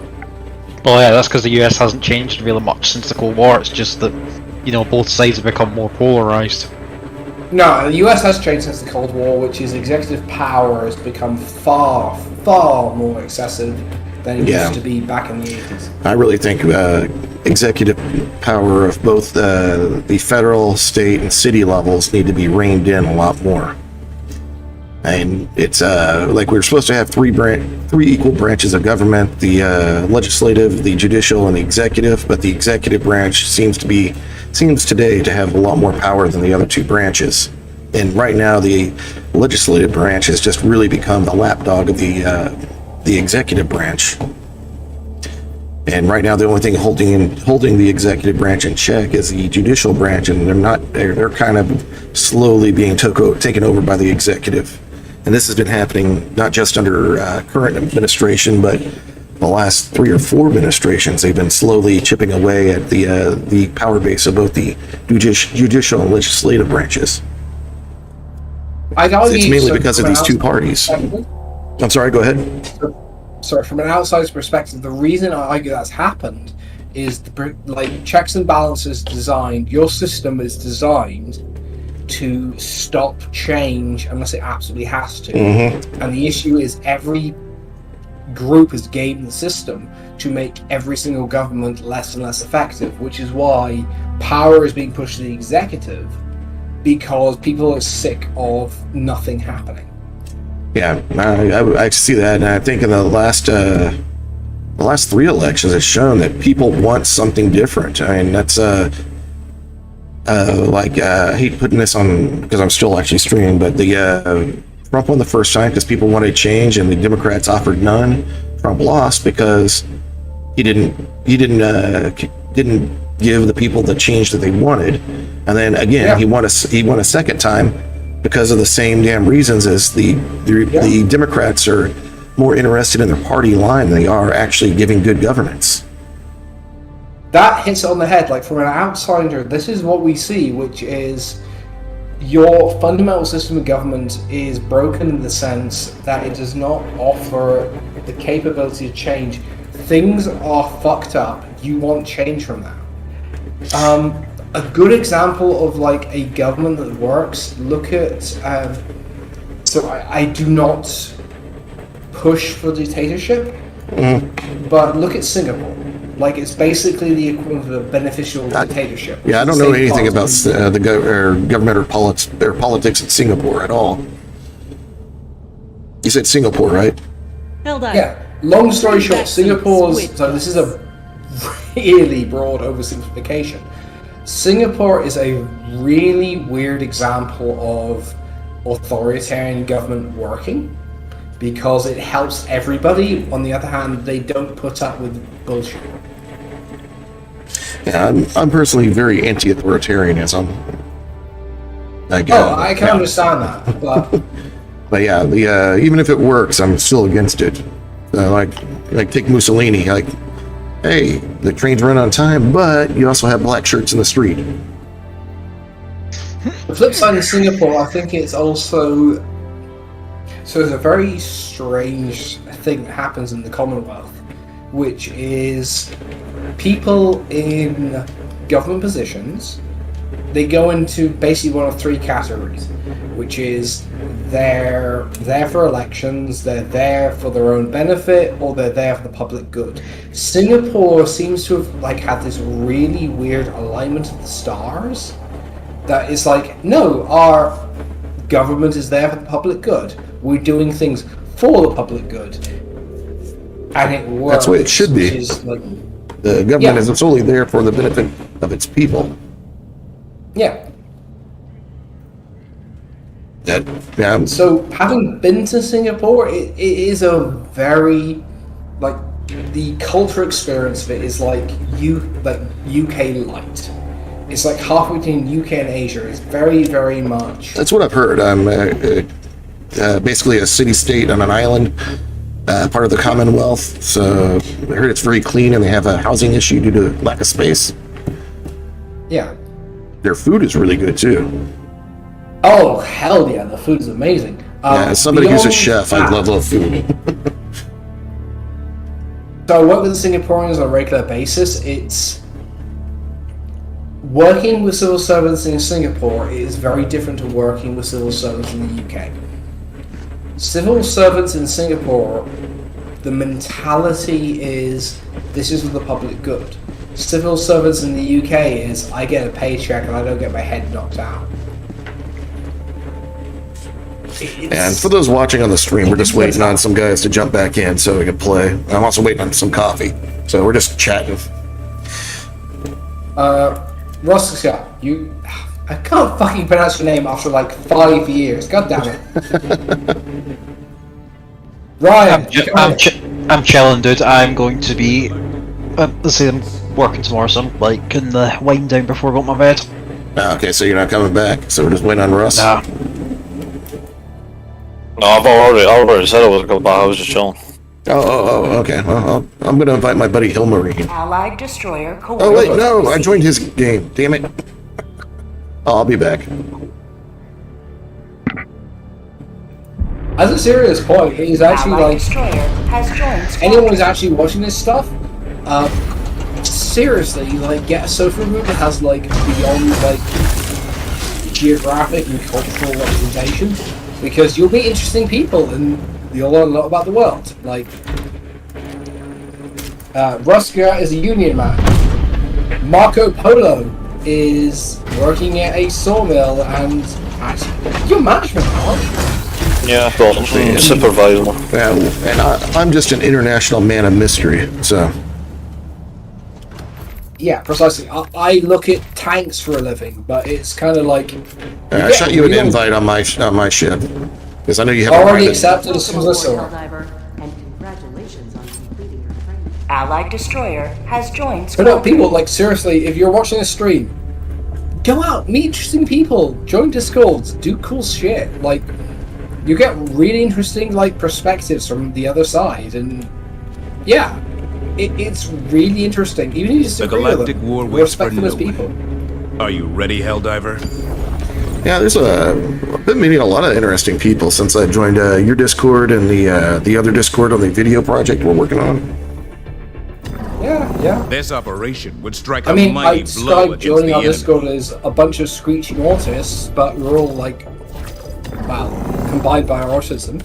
Speaker 4: Well, yeah, that's because the US hasn't changed really much since the Cold War. It's just that, you know, both sides have become more polarized.
Speaker 5: No, the US has changed since the Cold War, which is executive power has become far, far more excessive than it used to be back in the 80s.
Speaker 1: I really think executive power of both the federal, state, and city levels need to be reined in a lot more. And it's like we're supposed to have three equal branches of government: the legislative, the judicial, and the executive. But the executive branch seems today to have a lot more power than the other two branches. And right now, the legislative branch has just really become the lapdog of the executive branch. And right now, the only thing holding the executive branch in check is the judicial branch, and they're kind of slowly being taken over by the executive. And this has been happening not just under current administration, but the last 3 or 4 administrations. They've been slowly chipping away at the power base of both the judicial and legislative branches. It's mainly because of these two parties. I'm sorry, go ahead.
Speaker 5: Sorry, from an outsider's perspective, the reason I argue that's happened is checks and balances designed. Your system is designed to stop change unless it absolutely has to. And the issue is every group has gamed the system to make every single government less and less effective, which is why power is being pushed to the executive, because people are sick of nothing happening.
Speaker 1: Yeah, I see that, and I think in the last 3 elections, it's shown that people want something different. I mean, that's I hate putting this on because I'm still actually streaming, but the Trump won the first time because people wanted change, and the Democrats offered none. Trump lost because he didn't give the people the change that they wanted, and then again he won a second time because of the same damn reasons as the Democrats are more interested in their party line than they are actually giving good governance.
Speaker 5: That hits it on the head. Like, from an outsider, this is what we see, which is your fundamental system of government is broken in the sense that it does not offer the capability to change. Things are fucked up. You want change from that. A good example of like a government that works, look at so I do not push for dictatorship, but look at Singapore. Like, it's basically the equivalent of a beneficial dictatorship.
Speaker 1: Yeah, I don't know anything about the government or politics in Singapore at all. You said Singapore, right?
Speaker 2: Helldiver.
Speaker 5: Yeah. Long story short,
Speaker 2: Back some
Speaker 5: Singapore's.
Speaker 2: squid
Speaker 5: So this is a really broad oversimplification. Singapore is a really weird example of authoritarian government working because it helps everybody. On the other hand, they don't put up with bullshit.
Speaker 1: Yeah, I'm personally very anti-authoritarianism. Like,
Speaker 5: I can understand that, but
Speaker 1: but yeah, even if it works, I'm still against it. Like take Mussolini. Like, hey, the trains run on time, but you also have black shirts in the street.
Speaker 5: the flip side of Singapore, I think it's also. So there's a very strange thing that happens in the Commonwealth, which is people in government positions, they go into basically one of three categories, which is they're there for elections, they're there for their own benefit, or they're there for the public good. Singapore seems to have had this really weird alignment of the stars that is like, no, our government is there for the public good. We're doing things for the public good. And it works.
Speaker 1: That's the way it should be.
Speaker 5: Which is
Speaker 1: The government isn't solely there for the benefit of its people.
Speaker 5: Yeah.
Speaker 1: Yeah.
Speaker 5: So having been to Singapore, it is a very the cultural experience of it is UK light. It's like halfway between UK and Asia. It's very, very much.
Speaker 1: That's what I've heard. Basically a city-state on an island, part of the Commonwealth. So I heard it's very clean, and they have a housing issue due to lack of space.
Speaker 5: Yeah.
Speaker 1: Their food is really good too.
Speaker 5: Oh hell yeah, the food is amazing.
Speaker 1: Yeah, as somebody who's a
Speaker 5: beyond
Speaker 1: chef, I
Speaker 5: that-
Speaker 1: love food.
Speaker 5: So I work with the Singaporeans on a regular basis. It's working with civil servants in Singapore is very different to working with civil servants in the UK. Civil servants in Singapore, the mentality is this is for the public good. Civil servants in the UK is I get a paycheck and I don't get my head knocked out.
Speaker 1: And for those watching on the stream, we're just waiting on some guys to jump back in so we can play. I'm also waiting on some coffee, so we're just chatting.
Speaker 5: Ross Scott, I can't fucking pronounce your name after 5 years. God damn it. Ryan,
Speaker 4: I'm chilling, dude. I'm going to be. Let's say I'm working tomorrow, so I'm in the wind down before I go to my bed.
Speaker 1: Okay, so you're not coming back, so we're just waiting on Russ?
Speaker 4: Nah.
Speaker 3: No, I've already said I was going to back. I was just chilling.
Speaker 1: Oh, okay. Well, I'm going to invite my buddy Hilmarine.
Speaker 8: Allied destroyer
Speaker 1: Oh, wait, no, I joined his game. Damn it. Oh, I'll be back.
Speaker 5: As a serious point, it is actually
Speaker 8: Allied destroyer has joined
Speaker 5: anyone who's actually watching this stuff, seriously, get a social group that has beyond geographic and cultural representation, because you'll meet interesting people and you'll learn a lot about the world. Rusker is a union man. Marco Polo is working at a sawmill and actually, you're management, aren't you?
Speaker 3: Yeah, well, supervisor.
Speaker 1: Yeah, and I'm just an international man of mystery, so...
Speaker 5: Yeah, precisely. I look at tanks for a living, but it's kind of
Speaker 1: I shot you an invite on my ship, because I know you have
Speaker 5: already
Speaker 1: a
Speaker 5: accepted a solicitor.
Speaker 2: And congratulations on completing your training.
Speaker 8: Allied destroyer has joined
Speaker 5: But no, people, seriously, if you're watching a stream, go out, meet interesting people, join Discords, do cool shit. You get really interesting, perspectives from the other side, and yeah, it's really interesting. Even if you disagree with
Speaker 10: galactic
Speaker 5: them,
Speaker 10: war
Speaker 5: we
Speaker 10: waits for
Speaker 5: respect them as
Speaker 10: no
Speaker 5: people.
Speaker 10: one. Are you ready, Helldiver?
Speaker 1: Yeah, I've been meeting a lot of interesting people since I joined your Discord and the other Discord on the video project we're working on.
Speaker 5: Yeah.
Speaker 10: This operation would strike
Speaker 5: I
Speaker 10: a
Speaker 5: mean,
Speaker 10: mighty
Speaker 5: I
Speaker 10: blow
Speaker 5: started
Speaker 10: against
Speaker 5: joining
Speaker 10: the
Speaker 5: our
Speaker 10: enemy.
Speaker 5: Discord as a bunch of screeching autists, but we're all combined by our autism.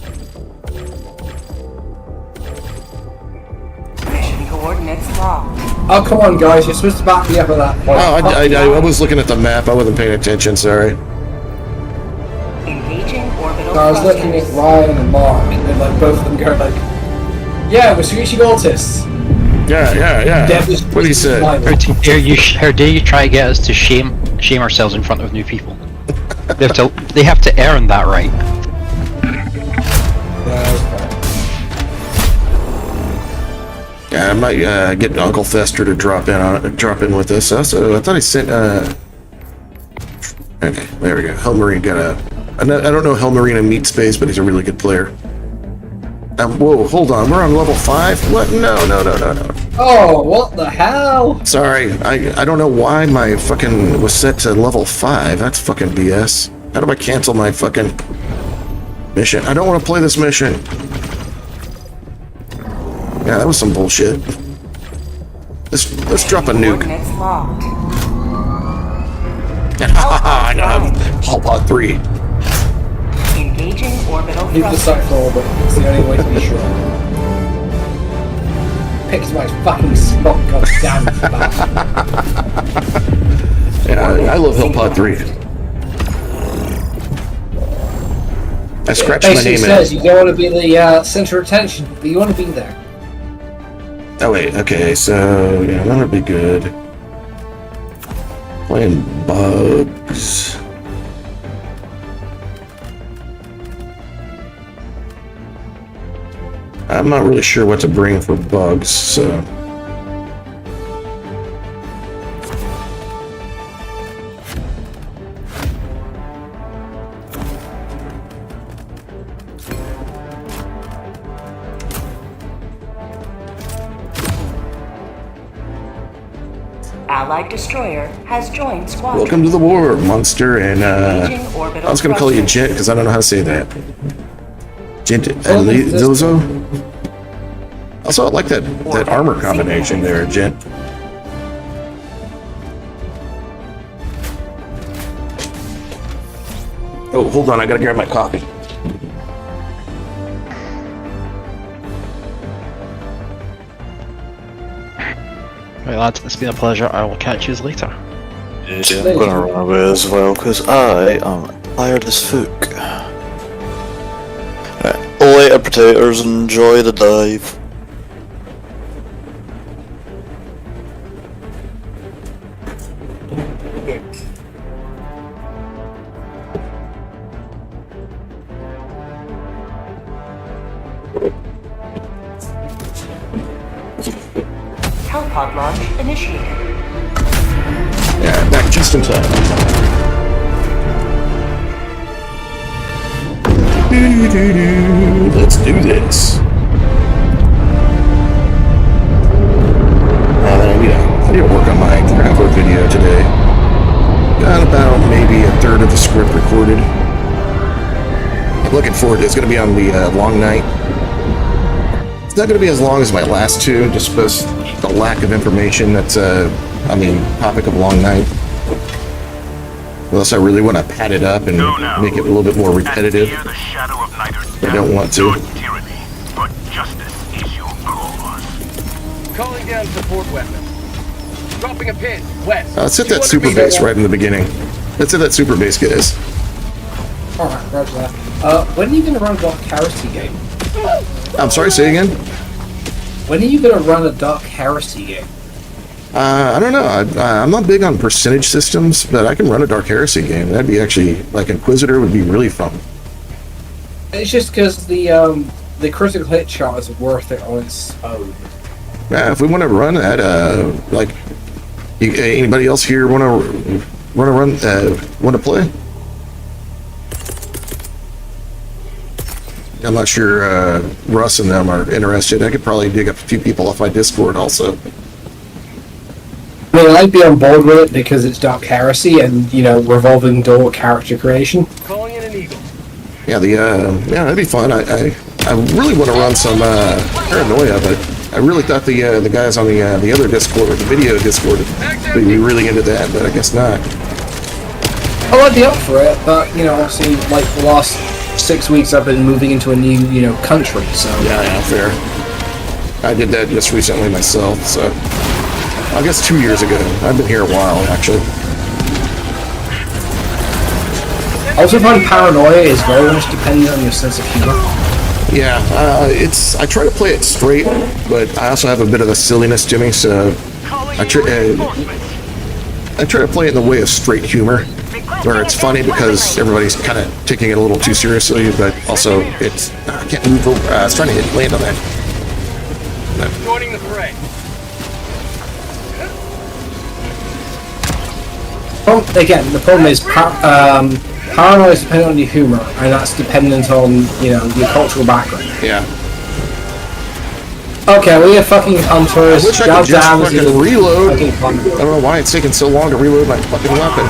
Speaker 8: mission coordinates locked.
Speaker 5: Oh, come on, guys. You're supposed to back me up at that point.
Speaker 1: Oh, I was looking at the map. I wasn't paying attention. Sorry.
Speaker 8: Engaging orbital
Speaker 5: I was looking at
Speaker 8: thrusters.
Speaker 5: Ryan and Mark, and then like both of them go like, "Yeah, we're reaching cultists."
Speaker 1: Yeah. What he said.
Speaker 4: How dare you try to get us to shame ourselves in front of new people? They have to earn that right.
Speaker 1: Yeah, I might get Uncle Fester to drop in with us. Also, I thought he sent. Okay, there we go. Hellmarine got a. I don't know Hellmarine in Meat Space, but he's a really good player. Whoa, hold on. We're on level 5? What? No.
Speaker 5: Oh, what the hell?
Speaker 1: Sorry, I don't know why my fucking was set to level 5. That's fucking BS. How do I cancel my fucking mission? I don't want to play this mission. Yeah, that was some bullshit. Let's drop a nuke.
Speaker 8: Coordinates locked.
Speaker 1: I know. Hellpod 3.
Speaker 8: Engaging orbital
Speaker 5: Leave the
Speaker 8: thrusters.
Speaker 5: suck orbit. It's the only way to be sure. Picked my fucking spot, goddamn bastard.
Speaker 1: Yeah, I love Hellpod 3. I scratched my
Speaker 5: Basically
Speaker 1: name
Speaker 5: says
Speaker 1: in.
Speaker 5: you don't want to be the center of attention, but you want to be there.
Speaker 1: Oh wait, okay, so yeah, that would be good. Playing bugs. I'm not really sure what to bring for bugs, so.
Speaker 8: Allied destroyer has joined squadron.
Speaker 1: Welcome to the war, monster, and
Speaker 8: Engaging orbital
Speaker 1: I was gonna call you
Speaker 8: thrusters.
Speaker 1: Gent because I don't know how to say that. Gent Zozo. Also, I like that armor combination there, Gent. Oh, hold on, I gotta grab my coffee.
Speaker 4: Right, lads, it's been a pleasure. I will catch you later.
Speaker 3: Yeah, I'm gonna run away as well, because I am tired as fuck. Right, later, potatoes, enjoy the dive.
Speaker 8: Hellpod launch initiated.
Speaker 1: Yeah, back just in time. Let's do this. I need to work on my graphic video today. Got about maybe a third of the script recorded. I'm looking forward to it. It's going to be on the long night. It's not going to be as long as my last two, just because the lack of information that's on the topic of long night. Unless I really want to pad it up and make it a little bit more repetitive. I don't want to.
Speaker 6: Tyranny, but justice is your cause. Calling down support weapons. Dropping a pin, west.
Speaker 1: Let's hit that super base right in the beginning. Let's hit that super base, guys.
Speaker 5: Alright, roger that. When are you going to run a Dark Heresy game?
Speaker 1: I'm sorry, say again?
Speaker 5: When are you going to run a Dark Heresy game?
Speaker 1: I don't know. I'm not big on percentage systems, but I can run a Dark Heresy game. That'd be actually, like, Inquisitor would be really fun.
Speaker 5: It's just because the critical hit shot is worth it on its own.
Speaker 1: Yeah, if we want to run that, like, anybody else here want to play? I'm not sure Russ and them are interested. I could probably dig up a few people off my Discord also.
Speaker 5: I mean, I'd be on board with it because it's Dark Heresy and, you know, revolving door character creation.
Speaker 6: Calling in an eagle.
Speaker 1: Yeah, yeah, that'd be fun. I really want to run some Paranoia, but I really thought the guys on the other Discord, the video Discord, would be really into that, but I guess not.
Speaker 5: Oh, I'd be up for it, but, you know, obviously, like, the last 6 weeks I've been moving into a new, you know, country, so...
Speaker 1: Yeah, fair. I did that just recently myself, so... I guess 2 years ago. I've been here a while, actually.
Speaker 5: I also find paranoia is very much dependent on your sense of humor.
Speaker 1: Yeah, I try to play it straight, but I also have a bit of a silliness to me, so I try to play it in the way of straight humor, where it's funny because everybody's kind of taking it a little too seriously, but also it's I can't move over. I was trying to land on that.
Speaker 6: Joining the fray.
Speaker 5: Again, the problem is paranoia is dependent on your humor, and that's dependent on, you know, your cultural background.
Speaker 1: Yeah.
Speaker 5: Okay, we have fucking hunters.
Speaker 1: I wish I could just fucking reload. I don't know why it's taking so long to reload my fucking weapon.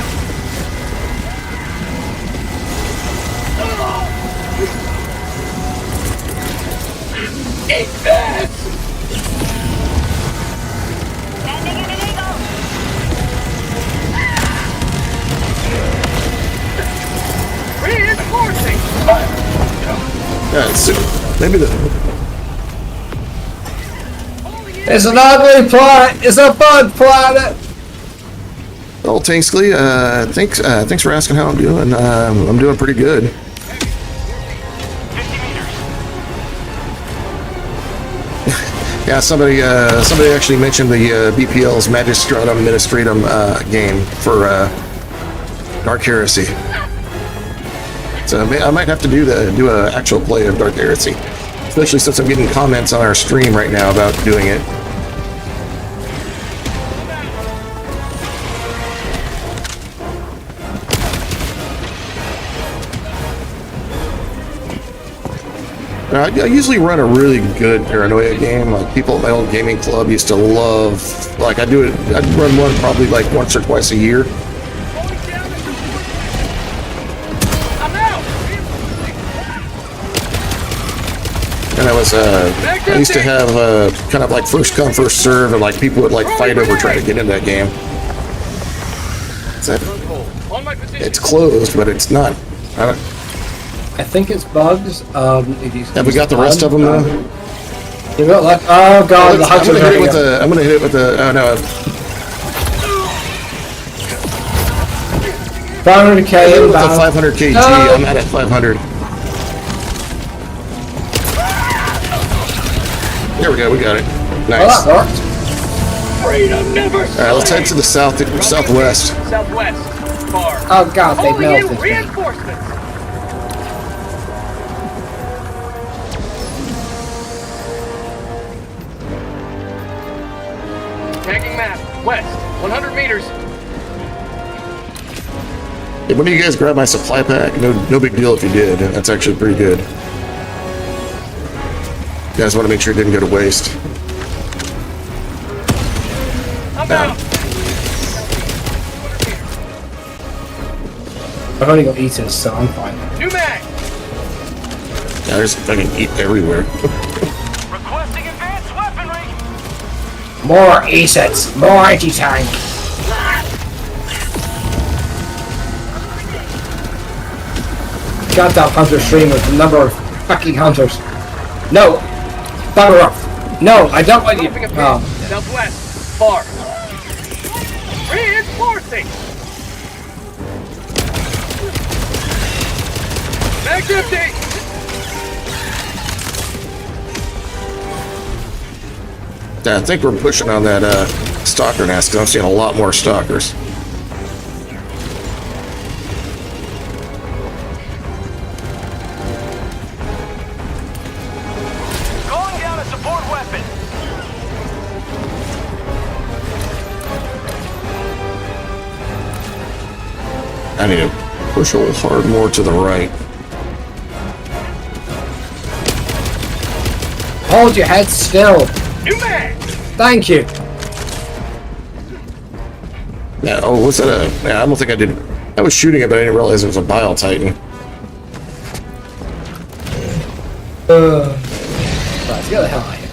Speaker 1: Yeah, maybe
Speaker 5: It's an ugly planet. It's a bug planet.
Speaker 1: Well, Tanksley, thanks for asking how I'm doing. I'm doing pretty good. Yeah, somebody actually mentioned the BPL's Magistratum Ministratum game for Dark Heresy. So I might have to do an actual play of Dark Heresy, especially since I'm getting comments on our stream right now about doing it. I usually run a really good paranoia game. Like people at my old gaming club used to love. Like I'd run one probably like once or twice a year. And I used to have kind of like first come first serve, and like people would like fight over trying to get into that game. It's closed, but it's not.
Speaker 5: I think it's bugs.
Speaker 1: Have we got the rest of them though?
Speaker 5: You got like, oh god, the hunters
Speaker 1: I'm gonna hit it with the. Oh no.
Speaker 5: 500k
Speaker 1: with the 500k. I'm at 500. There we go. We got it. Nice.
Speaker 5: Oh, that worked.
Speaker 6: Freedom never.
Speaker 1: All right, let's head to the southwest.
Speaker 6: Southwest. Far.
Speaker 5: Oh god, they
Speaker 6: Calling in
Speaker 5: melted.
Speaker 6: reinforcements. Tagging map. West. 100 meters.
Speaker 1: Hey, when do you guys grab my supply pack? No big deal if you did. That's actually pretty good. You guys want to make sure it didn't go to waste.
Speaker 6: I'm down.
Speaker 5: I've only got eaters, so I'm fine.
Speaker 6: New mag.
Speaker 1: Yeah, there's fucking eat everywhere.
Speaker 6: Requesting advanced weaponry.
Speaker 5: More ESETs, more anti-tank. Goddamn hunter stream with the number of fucking hunters. No! Bugger up! No, I don't want you! Oh.
Speaker 6: Southwest. Far. Reinforcing! Mag empty!
Speaker 1: Yeah, I think we're pushing on that stalker nest because I'm seeing a lot more stalkers.
Speaker 6: Calling down a support weapon.
Speaker 1: I need to push a little hard more to the right.
Speaker 5: Hold your head still.
Speaker 6: New mag.
Speaker 5: Thank you.
Speaker 1: Yeah, oh, what's that? Yeah, I don't think I did. I was shooting it, but I didn't realize it was a Bile Titan.
Speaker 5: Let's get the hell out of here.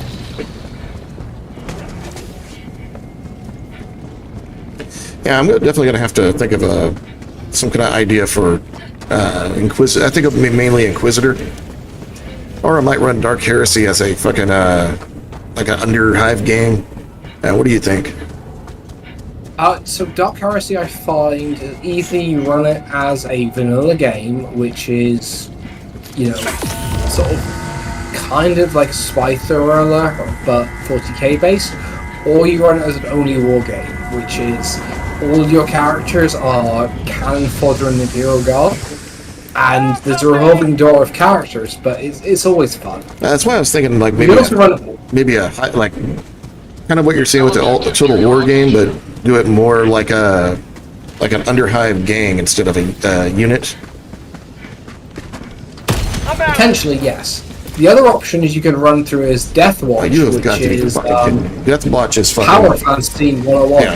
Speaker 1: Yeah, I'm definitely gonna have to think of some kind of idea for Inquisitor. I think it'll be mainly Inquisitor, or I might run Dark Heresy as a fucking like an Underhive game. What do you think?
Speaker 5: So Dark Heresy, I find either you run it as a vanilla game, which is, you know, sort of kind of like a spy thriller, but 40k based, or you run it as an only war game, which is all your characters are cannon fodder in the Imperial Guard, and there's a revolving door of characters, but it's always fun.
Speaker 1: That's why I was thinking like
Speaker 5: You can also run
Speaker 1: maybe a like kind of what you're saying with the Total War game, but do it more like an Underhive gang instead of a unit.
Speaker 5: potentially, yes. The other option is you can run through as Death Watch,
Speaker 1: You have
Speaker 5: which
Speaker 1: got to be
Speaker 5: is
Speaker 1: fucking kidding me. Death Watch is fucking
Speaker 5: Power Fantasy 101.
Speaker 1: Yeah.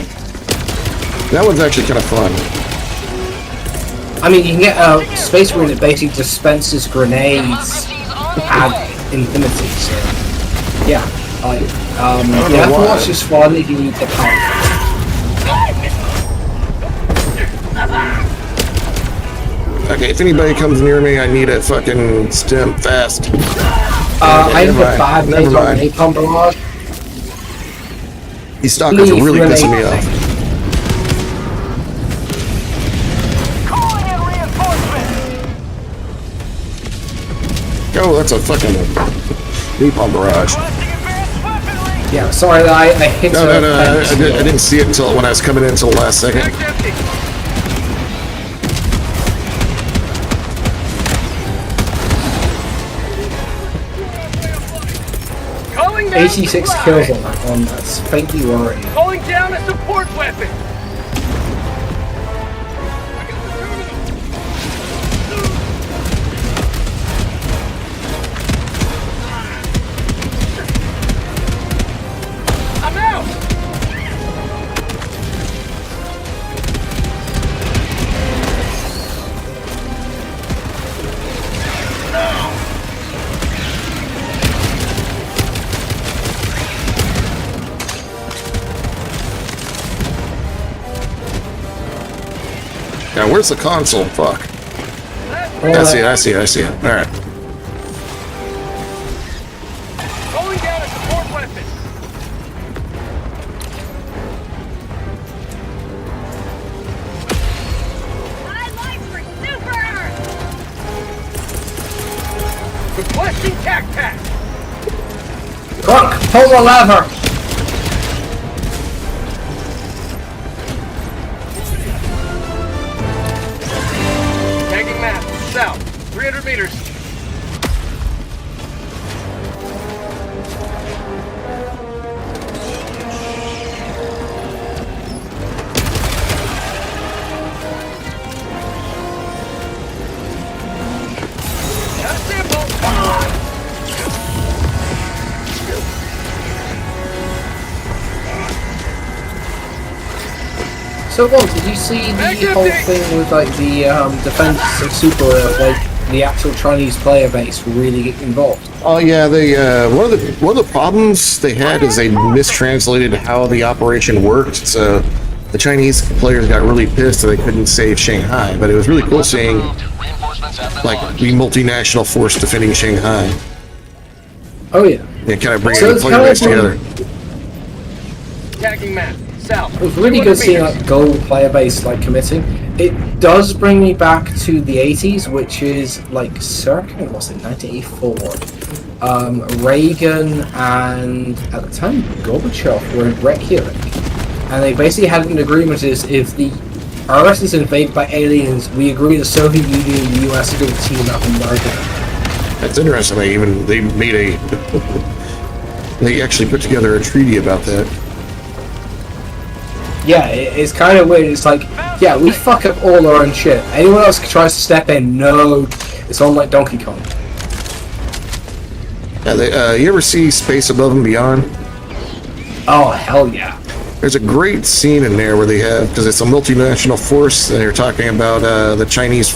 Speaker 1: That one's actually kind of fun.
Speaker 5: I mean, you can get a Space Marine that basically dispenses grenades ad infinity, so yeah. Death
Speaker 1: why.
Speaker 5: Watch is fun if you need the power.
Speaker 1: Okay, if anybody comes near me, I need a fucking stem fast.
Speaker 5: I have
Speaker 1: never
Speaker 5: a bad
Speaker 1: mind.
Speaker 5: days on Napalm Barrage.
Speaker 1: These stalkers are really
Speaker 5: Please,
Speaker 1: pissing me off.
Speaker 6: Calling in reinforcements.
Speaker 1: Oh, that's a fucking napalm barrage.
Speaker 5: Yeah, sorry that I hit
Speaker 1: No,
Speaker 5: her.
Speaker 1: I didn't see it until when I was coming in until the last second.
Speaker 6: Mag's empty.
Speaker 5: 86 kills on that one, that's faintly worrying.
Speaker 6: Calling down a support weapon. I'm out.
Speaker 1: Now, where's the console? Fuck. I see it. Alright.
Speaker 6: Calling down a support weapon. Requesting tac pack.
Speaker 5: Crunk, pull the lever!
Speaker 6: Tagging map. South. 300 meters. Got a sample.
Speaker 5: So, Walt, did you see the whole thing with like the defense of Super, like the actual Chinese player base really get involved?
Speaker 1: Oh yeah, they one of the problems they had is they mistranslated how the operation worked. So the Chinese players got really pissed that they couldn't save Shanghai. But it was really cool seeing like the multinational force defending Shanghai.
Speaker 5: Oh yeah.
Speaker 1: Yeah, kind of bringing
Speaker 5: So
Speaker 1: the
Speaker 5: it's
Speaker 1: player
Speaker 5: kind of
Speaker 1: base together.
Speaker 6: Tagging map. South.
Speaker 5: It was really good seeing like global player base like committing. It does bring me back to the 80s, which is like circa, what was it, 1984. Reagan and at the time Gorbachev were in Reykjavik, and they basically had an agreement: is if the Earth is invaded by aliens, we agree the Soviet Union and the US are going to team up and murder them.
Speaker 1: That's interesting. They made a they actually put together a treaty about that.
Speaker 5: Yeah, it's kind of weird. It's like, yeah, we fuck up all our own shit. Anyone else tries to step in, no, it's on like Donkey Kong.
Speaker 1: Yeah, you ever see Space Above and Beyond?
Speaker 5: Oh, hell yeah.
Speaker 1: There's a great scene in there where they have, because it's a multinational force, and they're talking about the Chinese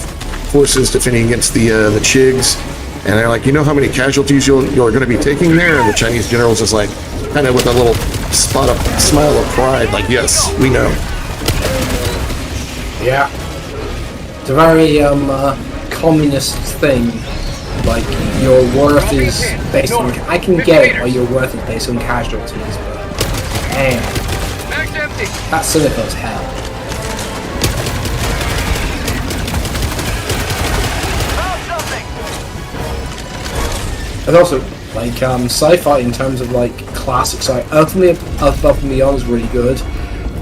Speaker 1: forces defending against the Chigs, and they're like, you know how many casualties you're going to be taking there? And the Chinese general's just like, kind of with a little smile of pride, like, yes, we know.
Speaker 5: Yeah. It's a very communist thing. Like, your worth is based on... I can get it, or your worth is based on casualties, but... Man.
Speaker 6: Mag's empty. empty.
Speaker 5: That's cynical as hell.
Speaker 6: Found something.
Speaker 5: And also, like, sci-fi in terms of, like, classic sci, ultimately Above and Beyond is really good.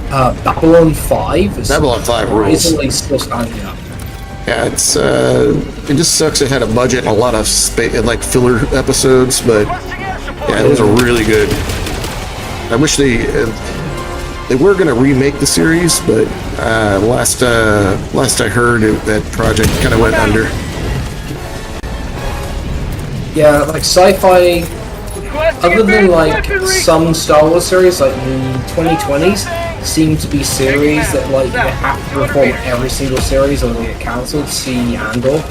Speaker 5: Babylon 5 is
Speaker 1: Babylon 5 rules.
Speaker 5: easily still standing up.
Speaker 1: Yeah, it's it just sucks it had a budget and a lot of like filler episodes, but yeah, it was a really good. I wish they were gonna remake the series, but last I heard, that project kind of went under.
Speaker 5: Yeah, like sci-fi, other than like some Star Wars series, like the 2020s, seem to be series that like they have to perform every single series or they get cancelled. See Andor.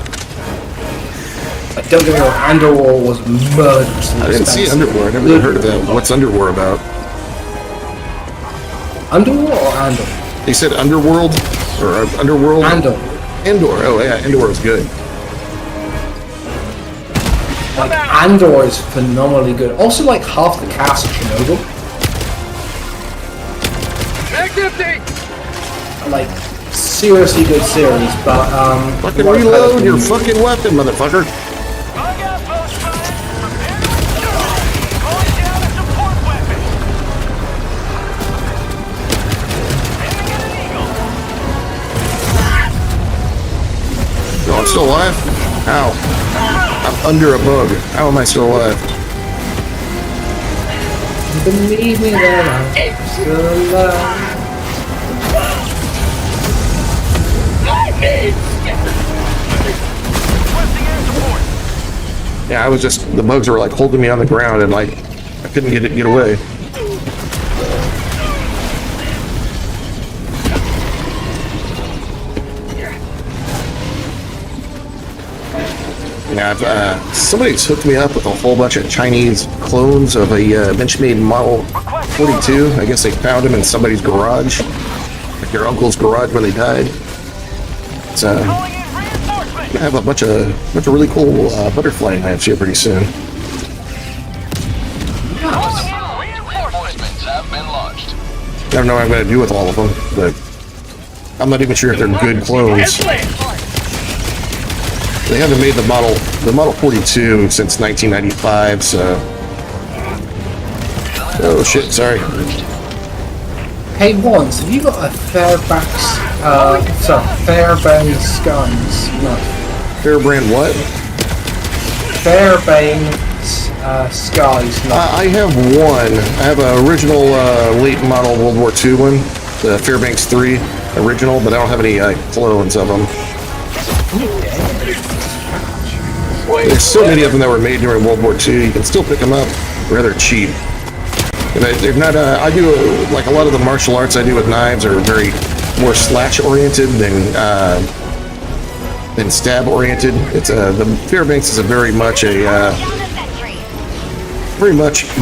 Speaker 5: Like, don't get me wrong, Andor was murderously
Speaker 1: I didn't see
Speaker 5: expensive.
Speaker 1: Underworld. I never even heard of that. What's Underworld about?
Speaker 5: Underworld or Andor?
Speaker 1: They said Underworld or Underworld.
Speaker 5: Andor.
Speaker 1: Andor. Oh yeah, Andor was good.
Speaker 5: Like Andor is phenomenally good. Also, like half the cast of Chernobyl.
Speaker 6: Mag's empty.
Speaker 5: Like seriously good series, but
Speaker 1: Fucking
Speaker 5: what
Speaker 1: reload
Speaker 5: has
Speaker 1: your
Speaker 5: been-
Speaker 1: fucking weapon, motherfucker.
Speaker 6: Bug outpost ready. Prepare. Calling down a support weapon. Aiming at an eagle.
Speaker 1: No, I'm still alive. Ow. I'm under a bug. How am I still alive?
Speaker 5: Believe me that I'm still alive.
Speaker 6: Requesting air support.
Speaker 1: Yeah, I was just, the bugs were like holding me on the ground and like I couldn't get away. Yeah, somebody's hooked me up with a whole bunch of Chinese clones of a Benchmade Model 42. I guess they found them in somebody's garage, like their uncle's garage where they died. It's
Speaker 6: Calling in reinforcements.
Speaker 1: I have a bunch of really cool butterfly knives here pretty soon.
Speaker 6: Calling in reinforcements.
Speaker 7: Have been launched.
Speaker 1: I don't know what I'm going to do with all of them, but I'm not even sure if they're good clones. They haven't made the Model 42 since 1995, so. Oh shit! Sorry.
Speaker 5: Hey, Wands, have you got a Fairbanks Skies? No,
Speaker 1: Fairbrand what?
Speaker 5: Fairbanks Skies. No.
Speaker 1: I have one. I have an original late model World War II one, the Fairbanks 3 original, but I don't have any clones of them. There's so many of them that were made during World War II. You can still pick them up rather cheap. And they're not. I do like a lot of the martial arts I do with knives are very more slash oriented than stab oriented. It's the Fairbanks is very much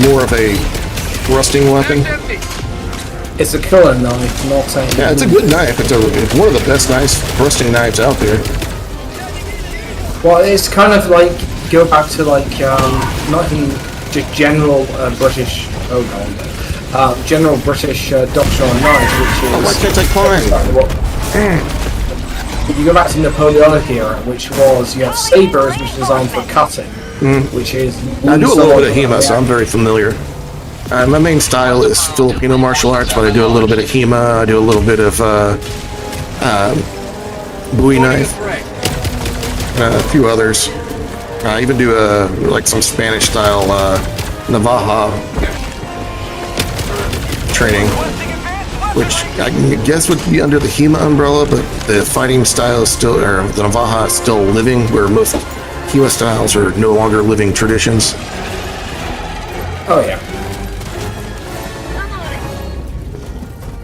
Speaker 1: more of a thrusting weapon.
Speaker 5: It's a killer knife, not saying.
Speaker 1: Yeah, it's a good knife. It's one of the best thrusting knives out there.
Speaker 5: Well, it's kind of like go back to like not even just general British. Oh god, general British doctrine on knives, which is.
Speaker 1: Oh, why can't I climb?
Speaker 5: If you go back to the Napoleonic era, which was you have sabers, which is designed for cutting, which is.
Speaker 1: I do a little bit of HEMA, so I'm very familiar. My main style is Filipino martial arts, but I do a little bit of HEMA. I do a little bit of Bowie knife. A few others. I even do like some Spanish style Navaja training, which I guess would be under the HEMA umbrella, but the fighting style is still, or the Navaja is still living, where most HEMA styles are no longer living traditions.
Speaker 5: Oh yeah.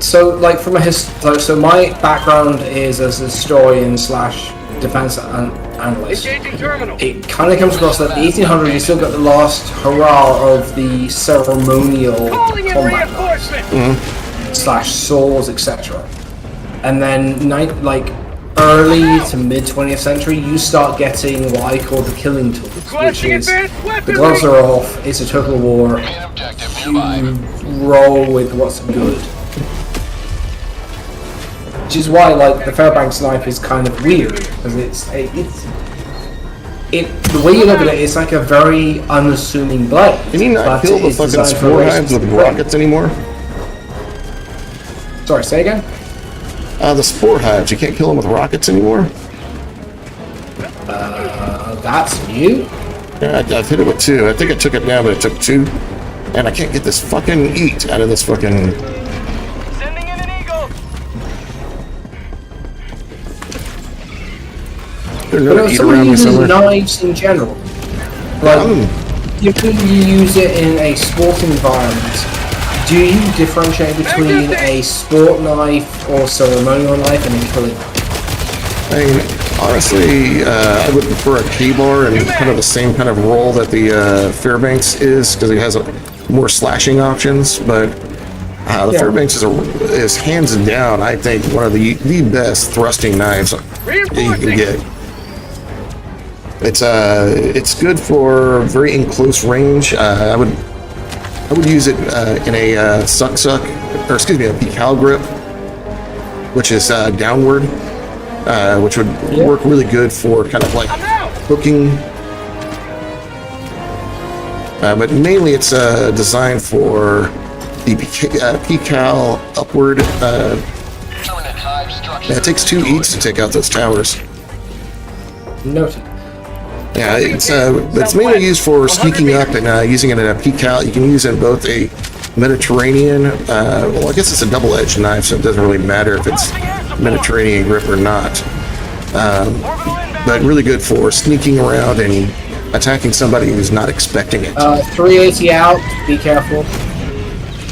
Speaker 5: So, like from a so my background is as a historian slash defense analyst.
Speaker 6: Engaging terminal.
Speaker 5: It kind of comes across that the 1800s you still got the last hurrah of the ceremonial
Speaker 6: Calling in
Speaker 5: combat
Speaker 6: reinforcements.
Speaker 5: slash swords, etc. And then like early to mid 20th century, you start getting what I call the killing tools, which
Speaker 6: Requesting
Speaker 5: is
Speaker 6: advanced
Speaker 5: the
Speaker 6: weaponry.
Speaker 5: gloves are off. It's a total war.
Speaker 7: Main objective
Speaker 5: You
Speaker 7: nearby.
Speaker 5: roll with what's good. Which is why, like, the Fairbanks knife is kind of weird, because the way you look at it, it's like a very unassuming blade.
Speaker 1: Can you not
Speaker 5: but
Speaker 1: kill
Speaker 5: it
Speaker 1: the
Speaker 5: is
Speaker 1: fucking
Speaker 5: designed for
Speaker 1: spore
Speaker 5: racing
Speaker 1: hives with
Speaker 5: sprint.
Speaker 1: rockets anymore?
Speaker 5: Sorry, say again?
Speaker 1: The spore hives, you can't kill them with rockets anymore?
Speaker 5: That's new?
Speaker 1: Yeah, I've hit it with 2. I think I took it down, but it took 2. And I can't get this fucking eat out of this fucking...
Speaker 6: Sending in an eagle.
Speaker 1: They're
Speaker 5: But
Speaker 1: gonna
Speaker 5: if
Speaker 1: eat
Speaker 5: someone
Speaker 1: around me
Speaker 5: uses
Speaker 1: somewhere.
Speaker 5: knives in general, like, you can use it in a sport environment. Do you differentiate between a sport knife or ceremonial knife and a killing knife?
Speaker 1: I mean, honestly, I would prefer a K-bar and kind of the same kind of roll that the Fairbanks is, because it has more slashing options, but the Fairbanks is hands down, I think, one of the best thrusting knives that you can get. It's good for very in close range. I would use it in a suck, or excuse me, a P-Cal grip, which is downward, which would work really good for kind of like hooking. But mainly it's designed for the P-Cal upward. It takes 2 eats to take out those towers.
Speaker 5: Noted.
Speaker 1: Yeah, it's mainly used for sneaking up and using it in a P-Cal. You can use it in both a Mediterranean, well, I guess it's a double-edged knife, so it doesn't really matter if it's Mediterranean grip or not. But really good for sneaking around and attacking somebody who's not expecting it.
Speaker 5: 380 out, be careful.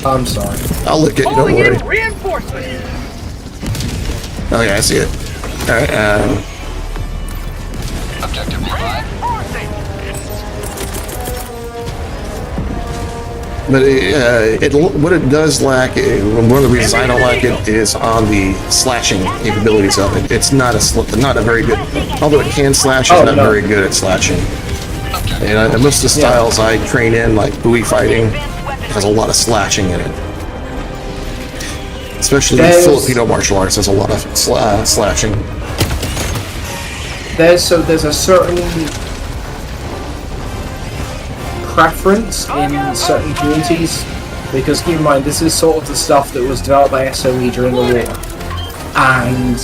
Speaker 5: I'm sorry.
Speaker 1: I'll lick it, don't worry.
Speaker 6: Reinforcement.
Speaker 1: Oh yeah, I see it. Alright,
Speaker 7: Objective nearby.
Speaker 1: but what it does lack, one of the reasons I don't like it is on the slashing capabilities of it. It's not a very good, although it can slash, it's not very good at slashing. And most of the styles I train in, like buoy fighting, has a lot of slashing in it. Especially Filipino martial arts has a lot of slashing.
Speaker 5: There's a certain preference in certain communities, because keep in mind this is sort of the stuff that was developed by SOE during the war, and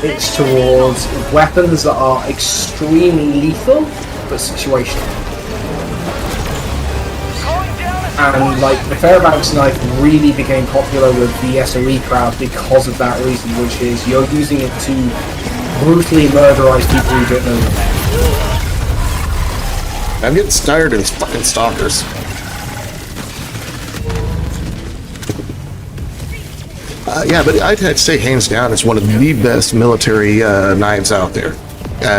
Speaker 5: it's towards weapons that are extremely lethal but situational. And like the Fairbanks knife really became popular with the SOE crowd because of that reason, which is you're using it to brutally murderize people who don't know them.
Speaker 1: I'm getting tired of these fucking stalkers. Yeah, but I'd have to say hands down it's one of the best military knives out there.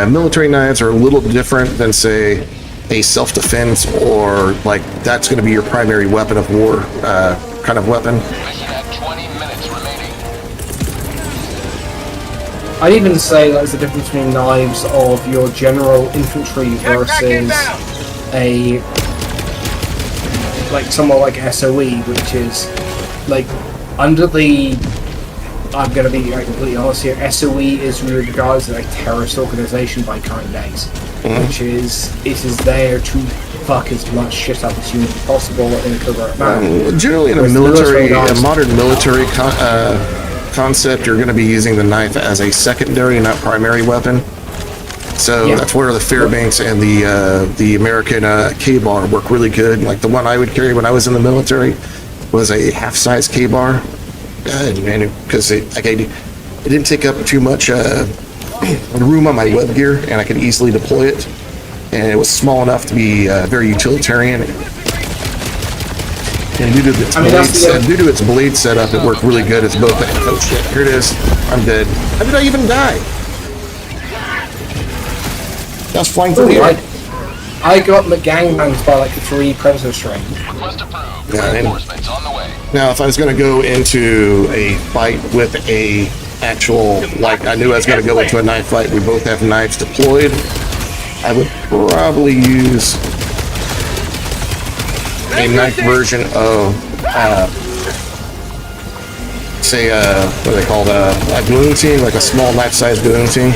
Speaker 1: Military knives are a little different than, say, a self-defense, or like that's going to be your primary weapon of war kind of weapon.
Speaker 7: Mission at 20 minutes remaining.
Speaker 5: I'd even say there's the difference between knives of your general infantry versus somewhat like SOE, which is like under the, I'm going to be completely honest here, SOE is regarded as a terrorist organization by current days, which is, it is there to fuck as much shit up as humanly possible in a covert manner.
Speaker 1: Generally in a modern military concept, you're going to be using the knife as a secondary, not primary weapon. So that's where the Fairbanks and the American K-bar work really good. Like the one I would carry when I was in the military was a half-size K-bar, because it didn't take up too much room on my web gear, and I could easily deploy it. And it was small enough to be very utilitarian. And due to its blade setup, it worked really good as both. Oh shit! Here it is. I'm dead. How did I even die? I was flying through the air.
Speaker 5: I got gangbanged by like 3 Predator strain.
Speaker 7: Request approved.
Speaker 1: Yeah,
Speaker 7: Reinforcements on the way.
Speaker 1: Now, if I was going to go into a fight with a actual, like I knew I was going to go into a knife fight, we both have knives deployed, I would probably use a knife version of it's a what are they called? A dueling team, like a small knife-sized dueling team.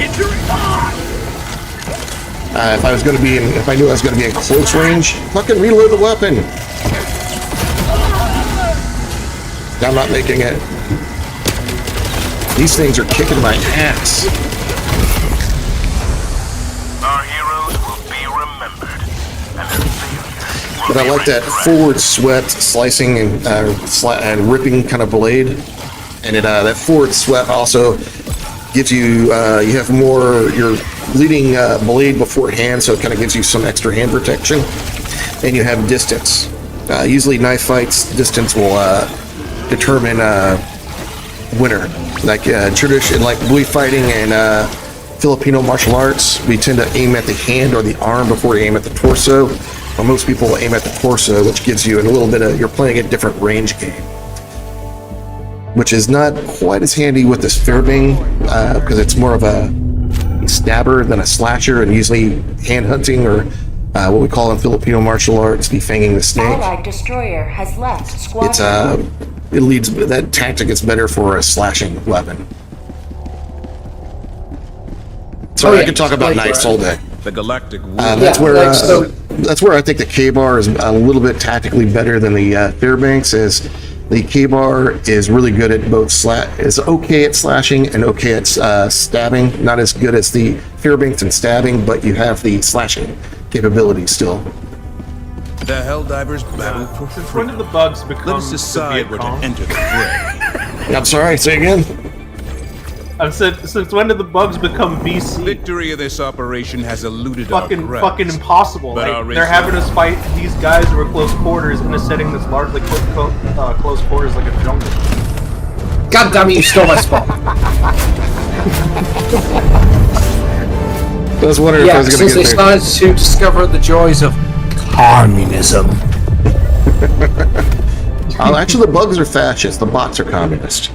Speaker 1: If I knew I was gonna be in close range, fucking reload the weapon. I'm not making it. These things are kicking my ass.
Speaker 7: Our heroes will be remembered. And their failures will
Speaker 1: But I
Speaker 7: be
Speaker 1: like that forward swept slicing and ripping kind of blade, and that forward swept also gives you you have more. You're leading blade beforehand, so it kind of gives you some extra hand protection, and you have distance. Usually, knife fights distance will determine winner. Like tradition, like belief fighting and Filipino martial arts, we tend to aim at the hand or the arm before we aim at the torso. Well, most people aim at the torso, which gives you a little bit of, you're playing a different range game, which is not quite as handy with this Fairbang, because it's more of a stabber than a slasher, and usually hand hunting, or what we call in Filipino martial arts, defanging the snake.
Speaker 8: Allied destroyer has left squadron.
Speaker 1: That tactic is better for a slashing weapon. So I could talk about knights all day.
Speaker 10: The galactic
Speaker 1: That's where I think the K-bar is a little bit tactically better than the Fairbanks. Is the K-bar is really good at both is okay at slashing and okay at stabbing. Not as good as the Fairbanks in stabbing, but you have the slashing capability still.
Speaker 10: The Helldivers battle for
Speaker 11: Since when
Speaker 10: freedom.
Speaker 11: did the bugs become
Speaker 10: Let us decide where to enter the fray.
Speaker 1: I'm sorry, say again?
Speaker 11: I've said, since when did the bugs become BC?
Speaker 10: Victory of this operation has eluded our grasp.
Speaker 11: Fucking impossible.
Speaker 10: But our
Speaker 11: Like, they're having us fight these guys who are close quarters in a setting that's largely close quarters, like a jungle.
Speaker 5: God damn it, you stole my spot.
Speaker 1: I was wondering if I was going
Speaker 5: since
Speaker 1: to
Speaker 5: they
Speaker 1: get there.
Speaker 5: started to discover the joys of communism.
Speaker 1: Actually, the bugs are fascist. The bots are communist.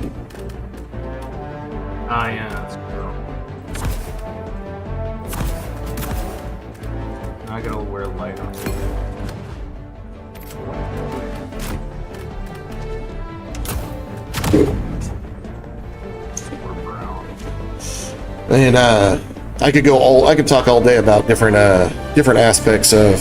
Speaker 11: Ah, yeah, that's true. Now I gotta wear light on. Or brown.
Speaker 1: And I could talk all day about different aspects of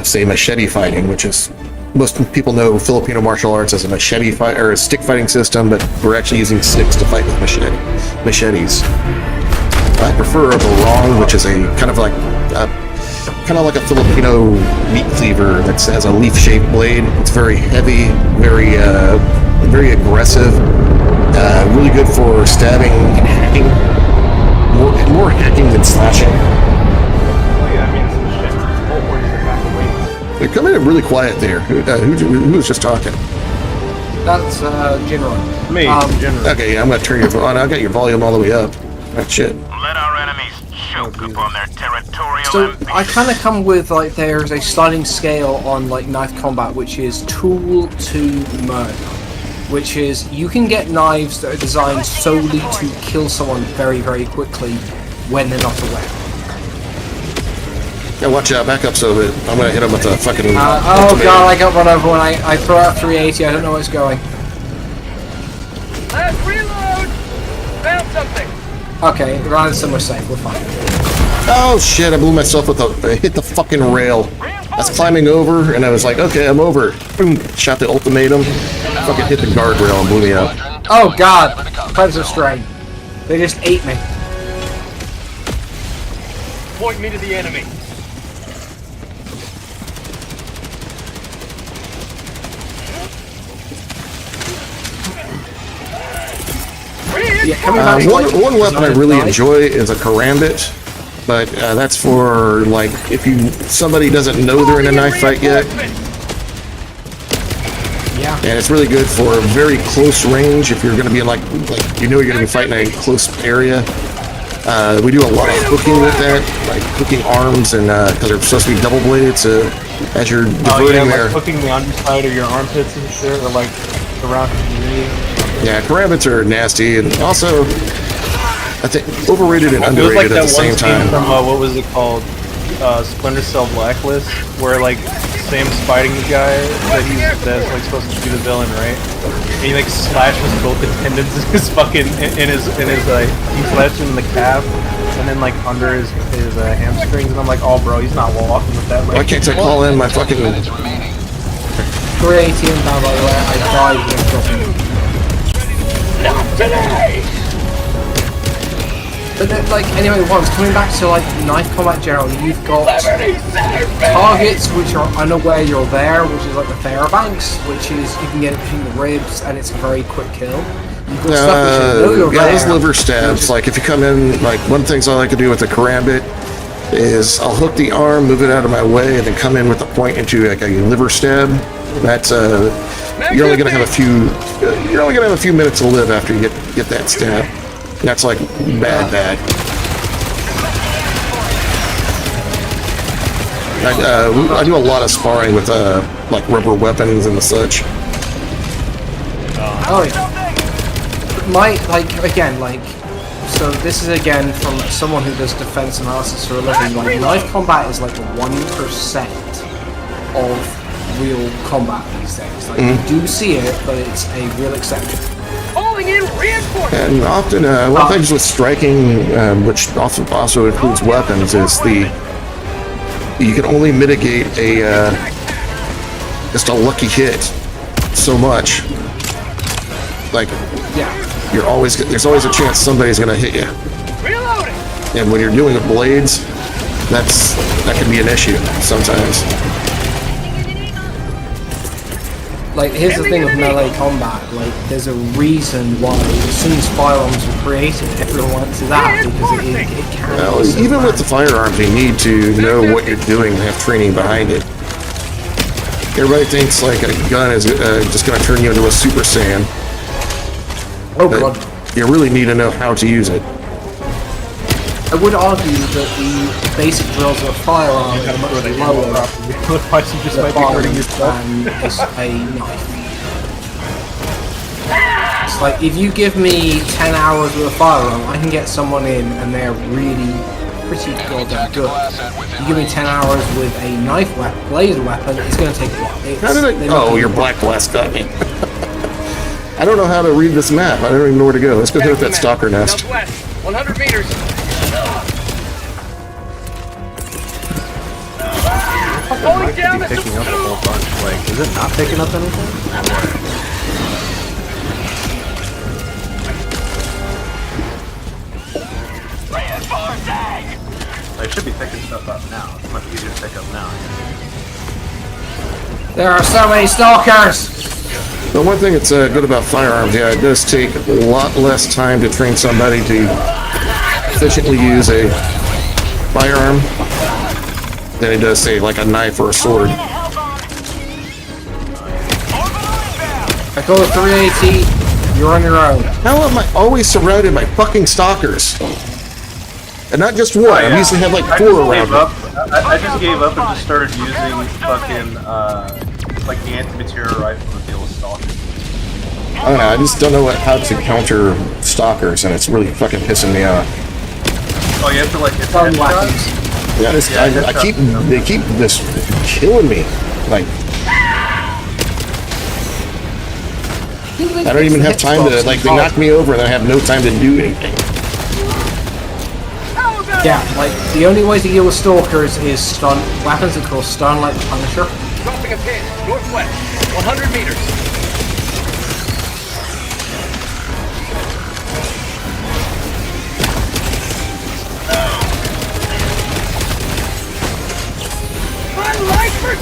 Speaker 1: say machete fighting, which is most people know Filipino martial arts as a machete fight or a stick fighting system, but we're actually using sticks to fight with machetes. I prefer a barong, which is a kind of like a Filipino meat cleaver that has a leaf-shaped blade. It's very heavy, very aggressive, really good for stabbing and hacking. More hacking than slashing.
Speaker 11: Oh yeah, I mean, some shit. Oh, where's the back away?
Speaker 1: They're coming in really quiet there. Who was just talking?
Speaker 5: That's General.
Speaker 11: Me, generally.
Speaker 1: Okay, yeah, I'm gonna turn your volume. I got your volume all the way up. That shit.
Speaker 7: Let our enemies choke upon their territorial
Speaker 5: So
Speaker 7: ambition.
Speaker 5: I kind of come with like there's a sliding scale on like knife combat, which is tool to murder, which is you can get knives that are designed solely to kill someone very very quickly when they're not aware.
Speaker 1: Yeah, watch out, back up so that I'm gonna hit him with a fucking.
Speaker 5: Oh
Speaker 1: ultimatum.
Speaker 5: god, I got run over when I throw out 380. I don't know where it's going.
Speaker 6: Let's reload! Found something!
Speaker 5: Okay, the round's somewhere safe. We're fine.
Speaker 1: Oh shit! I blew myself with I hit the fucking rail. I was climbing over, and I was like, okay, I'm over. Boom! Shot the ultimatum. Fucking hit the guardrail and blew me up.
Speaker 5: Oh god, Predator strain. They just ate me.
Speaker 6: Point me to the enemy.
Speaker 5: Yeah, coming back.
Speaker 1: One weapon I really enjoy is a karambit, but that's for like if somebody doesn't know they're in a knife fight yet.
Speaker 5: Yeah.
Speaker 1: And it's really good for very close range if you're going to be in like you know you're going to be fighting in a close area. We do a lot of hooking with that, like hooking arms, and because they're supposed to be double bladed, so as you're diverting there.
Speaker 11: Like hooking the underside of your armpits and shit, or like around your knee.
Speaker 1: Yeah, karambits are nasty, and also I think overrated and underrated at the same time.
Speaker 11: From what was it called? Splinter Cell Blacklist, where like Sam's fighting the guy that's like supposed to be the villain, right? And he like slashes both the tendons in his fucking he slashes him in the calf and then like under his hamstrings, and I'm like, oh bro, he's not walking with that.
Speaker 1: Why can't I call in my fucking?
Speaker 5: 318 now, by the way. I died when dropping.
Speaker 6: Not today!
Speaker 5: But then, like, anyway, once coming back to like knife combat general, you've got targets which are unaware you're there, which is like the Fairbanks, which is you can get it between the ribs and it's a very quick kill. You've got stuff which you know you're
Speaker 1: yeah,
Speaker 5: there.
Speaker 1: those liver stabs. Like if you come in, like one of the things I like to do with the karambit is I'll hook the arm, move it out of my way, and then come in with the point into like a liver stab. That's you're only gonna have a few minutes to live after you get that stab. That's like bad. I do a lot of sparring with like rubber weapons and such.
Speaker 5: Oh yeah. So this is again from someone who does defense analysis for a living. Like knife combat is like 1% of real combat these days. Like you do see it, but it's a real exception.
Speaker 6: Calling in reinforcements!
Speaker 1: And often, one of the things with striking, which also includes weapons, is you can only mitigate just a lucky hit so much. Like, there's always a chance somebody's gonna hit you.
Speaker 6: Reloading!
Speaker 1: And when you're dealing with blades, that can be an issue sometimes.
Speaker 5: Like, here's the thing with melee combat, like, there's a reason why as soon as firearms were created, everyone went to that, because it can
Speaker 1: Well,
Speaker 5: be so
Speaker 1: even
Speaker 5: bad.
Speaker 1: with the firearms, you need to know what you're doing and have training behind it. Everybody thinks like a gun is just going to turn you into a Super Saiyan.
Speaker 5: Oh
Speaker 1: but
Speaker 5: god.
Speaker 1: You really need to know how to use it.
Speaker 5: I would argue that the basic drills of a firearm are much lower
Speaker 11: Otherwise, you just might be hurting yourself.
Speaker 5: than a knife. It's like, if you give me 10 hours with a firearm, I can get someone in and they're really pretty goddamn good. You give me 10 hours with a knife weapon, laser weapon, it's going to take a while.
Speaker 1: How did I? Oh, your black blast got me. I don't know how to read this map. I don't even know where to go. Let's go hit up that stalker nest.
Speaker 6: Southwest, 100 meters. Going down at
Speaker 11: Picking up a whole bunch. Like, is it not picking up anything? I should be picking stuff up now. It's much easier to pick up now.
Speaker 5: There are so many stalkers!
Speaker 1: The one thing that's good about firearms, yeah, it does take a lot less time to train somebody to efficiently use a firearm than it does, say, like a knife or a sword.
Speaker 5: I call it 380, you're on your own.
Speaker 1: How am I always surrounded by fucking stalkers? And not just one, I usually have like 4 around me.
Speaker 11: I just gave up and just started using fucking, like the anti-material rifle to deal with stalkers.
Speaker 1: I don't know, I just don't know how to counter stalkers, and it's really fucking pissing me off.
Speaker 11: Oh, you have to like hit the
Speaker 5: Weapons.
Speaker 1: Yeah, they keep this killing me. Like, I don't even have time to, like, they knock me over and I have no time to do anything.
Speaker 5: Yeah, like, the only way to deal with stalkers is stun weapons that call stun, like the Punisher.
Speaker 6: Dropping a pin, northwest, 100 meters.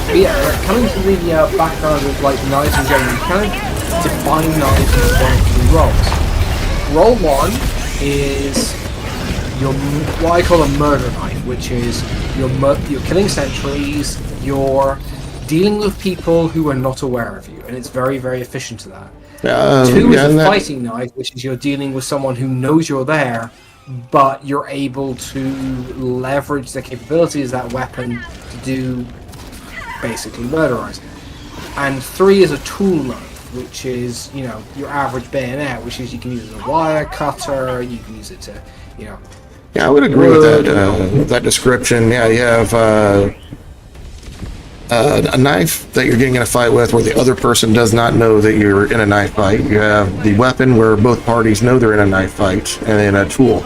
Speaker 5: But yeah, like, coming to the background of like knives in general, you kind of define knives into one of 2 roles. Role 1 is your what I call a murder knife, which is you're killing sentries, you're dealing with people who are not aware of you, and it's very, very efficient to that. 2 is a fighting knife, which is you're dealing with someone who knows you're there, but you're able to leverage the capabilities of that weapon to do basically murderizing. And 3 is a tool knife, which is, you know, your average bayonet, which is you can use it as a wire cutter, you can use it to, you know,
Speaker 1: Yeah, I would agree with that description. Yeah, you have a knife that you're getting in a fight with where the other person does not know that you're in a knife fight. You have the weapon where both parties know they're in a knife fight, and then a tool.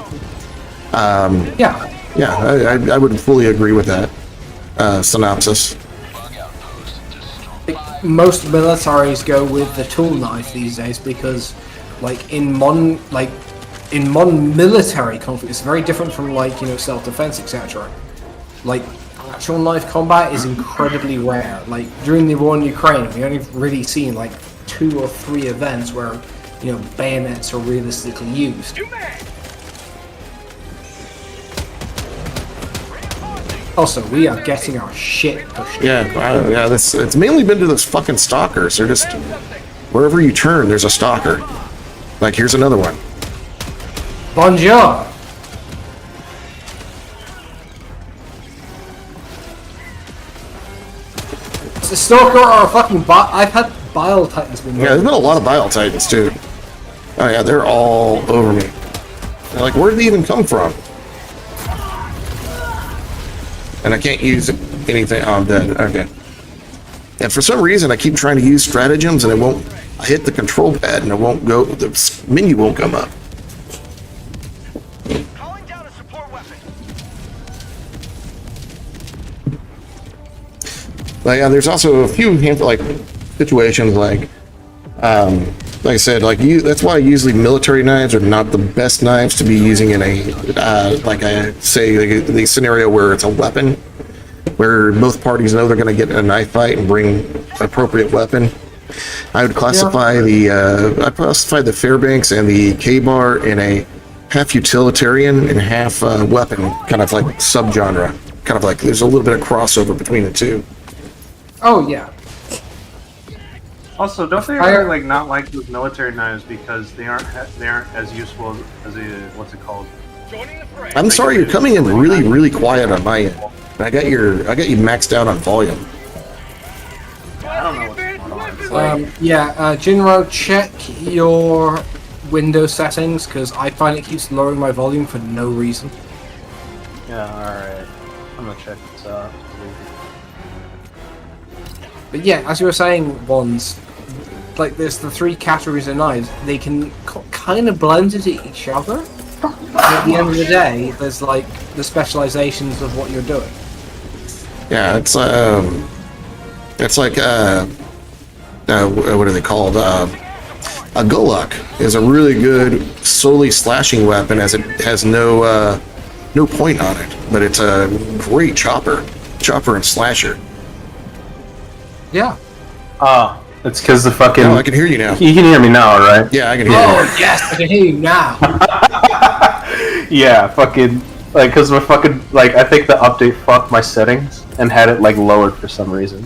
Speaker 1: I would fully agree with that synopsis.
Speaker 5: Most militaries go with the tool knife these days because, like, in modern military conflict, it's very different from, like, you know, self-defense, etc. Like, actual knife combat is incredibly rare. Like, during the war in Ukraine, we only really seen, like, 2 or 3 events where, you know, bayonets are realistically used. Also, we are getting our shit pushed.
Speaker 1: Yeah, it's mainly been to those fucking stalkers. They're just, wherever you turn, there's a stalker. Like, here's another one.
Speaker 5: Bonjour! It's a stalker or a fucking I've had Bile Titans been.
Speaker 1: Yeah, there's been a lot of Bile Titans, too. Oh yeah, they're all over me. They're like, where did they even come from? And I can't use anything. Oh, I'm dead. Okay. And for some reason, I keep trying to use stratagems, and it won't. I hit the control pad, and it won't go. The menu won't come up.
Speaker 6: Calling down a support weapon.
Speaker 1: But yeah, there's also a few like situations like I said, like that's why usually military knives are not the best knives to be using in a like I say the scenario where it's a weapon, where both parties know they're going to get in a knife fight and bring an appropriate weapon. I would classify the Fairbanks and the K-Bar in a half utilitarian and half weapon kind of like subgenre. Kind of like there's a little bit of crossover between the two.
Speaker 5: Oh yeah.
Speaker 11: Also, don't they really, like not like those military knives because they aren't as useful as a what's it called?
Speaker 1: I'm sorry, you're coming in really quiet on my end. I got you maxed out on volume.
Speaker 11: I don't know what's going on.
Speaker 5: Jinro, check your window settings because I find it keeps lowering my volume for no reason.
Speaker 11: Yeah, alright. I'm gonna check this out.
Speaker 5: But yeah, as you were saying, Wands, like there's the 3 categories of knives. They can kind of blend into each other. And at the end of the day, there's like the specializations of what you're doing.
Speaker 1: Yeah, it's like what are they called? A Golok is a really good solely slashing weapon as it has no point on it, but it's a great chopper and slasher.
Speaker 5: Yeah.
Speaker 11: It's because the fucking.
Speaker 1: Oh, I can hear you now.
Speaker 11: You can hear me now, right?
Speaker 1: Yeah, I can hear you.
Speaker 5: Oh yes, I can hear you now.
Speaker 11: Yeah, fucking like because my fucking like I think the update fucked my settings and had it like lowered for some reason.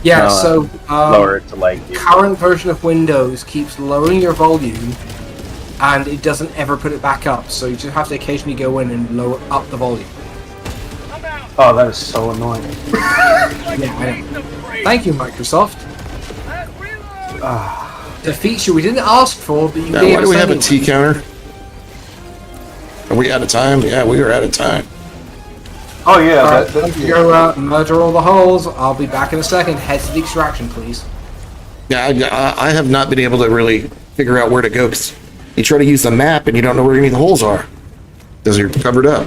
Speaker 5: Yeah, so
Speaker 11: lower it to like
Speaker 5: current version of Windows keeps lowering your volume, and it doesn't ever put it back up. So you just have to occasionally go in and lower up the volume.
Speaker 11: Oh, that is so annoying.
Speaker 5: Yeah, I know. Thank you, Microsoft. The feature we didn't ask for, but you
Speaker 1: Now,
Speaker 5: gave
Speaker 1: why
Speaker 5: us
Speaker 1: do we have a
Speaker 5: anyway.
Speaker 1: T counter? Are we out of time? Yeah, we are out of time.
Speaker 11: Oh yeah,
Speaker 5: Alright, go murder all the holes. I'll be back in a second. Head to the extraction, please.
Speaker 1: Yeah, I have not been able to really figure out where to go. 'Cause you try to use the map and you don't know where any of the holes are because you're covered up.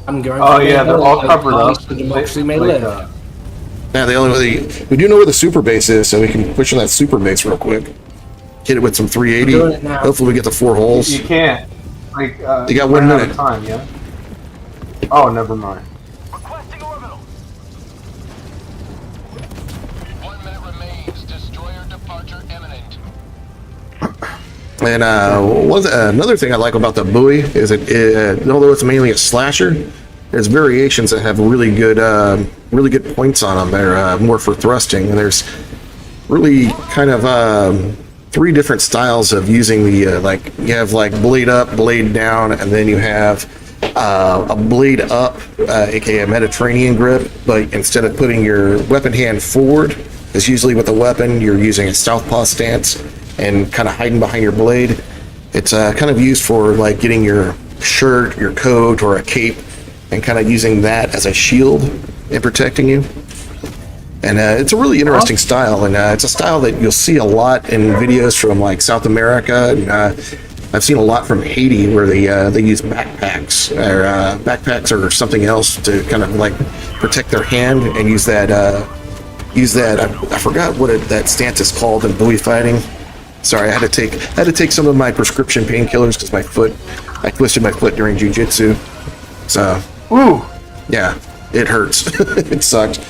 Speaker 5: I'm going.
Speaker 11: Oh yeah, they're all covered up.
Speaker 5: So democracy may live.
Speaker 1: Yeah, we do know where the super base is, so we can push on that super base real quick. Hit it with some 380.
Speaker 5: Doing it now.
Speaker 1: Hopefully, we get the 4 holes.
Speaker 11: You can't. Like,
Speaker 1: You got 1
Speaker 11: ran out
Speaker 1: minute.
Speaker 11: of time, yeah. Oh, never mind.
Speaker 6: Requesting orbital. 1 minute remains. Destroyer departure imminent.
Speaker 1: And another thing I like about the buoy is although it's mainly a slasher, there's variations that have really good points on them. They're more for thrusting, and there's really kind of 3 different styles of using the like you have like blade up, blade down, and then you have a blade up, aka a Mediterranean grip. But instead of putting your weapon hand forward, as usually with the weapon, you're using a southpaw stance and kind of hiding behind your blade. It's kind of used for like getting your shirt, your coat, or a cape, and kind of using that as a shield and protecting you. And it's a really interesting style, and it's a style that you'll see a lot in videos from like South America. And I've seen a lot from Haiti where they use backpacks or something else to kind of like protect their hand and use that. I forgot what that stance is called in buoy fighting. Sorry, I had to take some of my prescription painkillers because I twisted my foot during jiu-jitsu. So, yeah, it hurts. It sucked.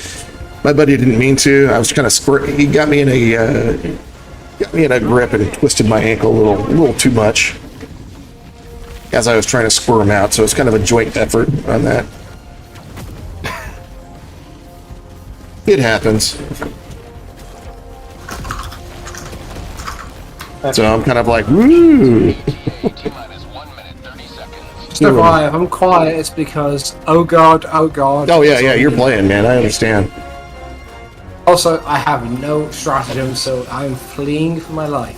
Speaker 1: My buddy didn't mean to. I was kind of he got me in a grip and twisted my ankle a little too much as I was trying to squirm out. So it's kind of a joint effort on that. It happens. So I'm kind of like, woo!
Speaker 5: So if I'm quiet, it's because, oh god.
Speaker 1: Oh yeah, you're playing, man, I understand.
Speaker 5: Also, I have no stratagem, so I'm fleeing for my life.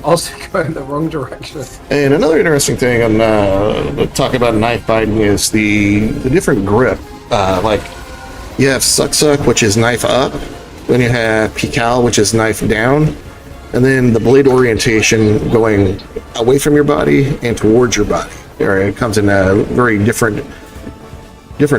Speaker 5: Also going the wrong direction.
Speaker 1: And another interesting thing on talking about knife fighting is the different grip. Like, you have suck, which is knife up. Then you have Pikal, which is knife down, and then the blade orientation going away from your body and towards your body. It comes in very different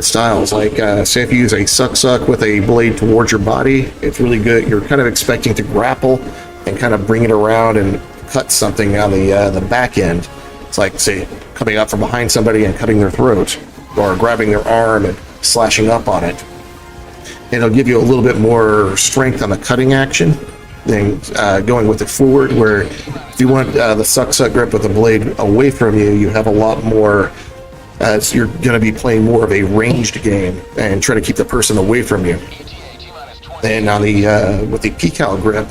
Speaker 1: styles. Like, say if you use a suck with a blade towards your body, it's really good. You're kind of expecting to grapple and kind of bring it around and cut something on the back end. It's like, say, coming up from behind somebody and cutting their throat, or grabbing their arm and slashing up on it. And it'll give you a little bit more strength on the cutting action than going with it forward, where if you want the suck grip with the blade away from you, you have a lot more, so you're going to be playing more of a ranged game and try to keep the person away from you. And on the with the Pikal grip,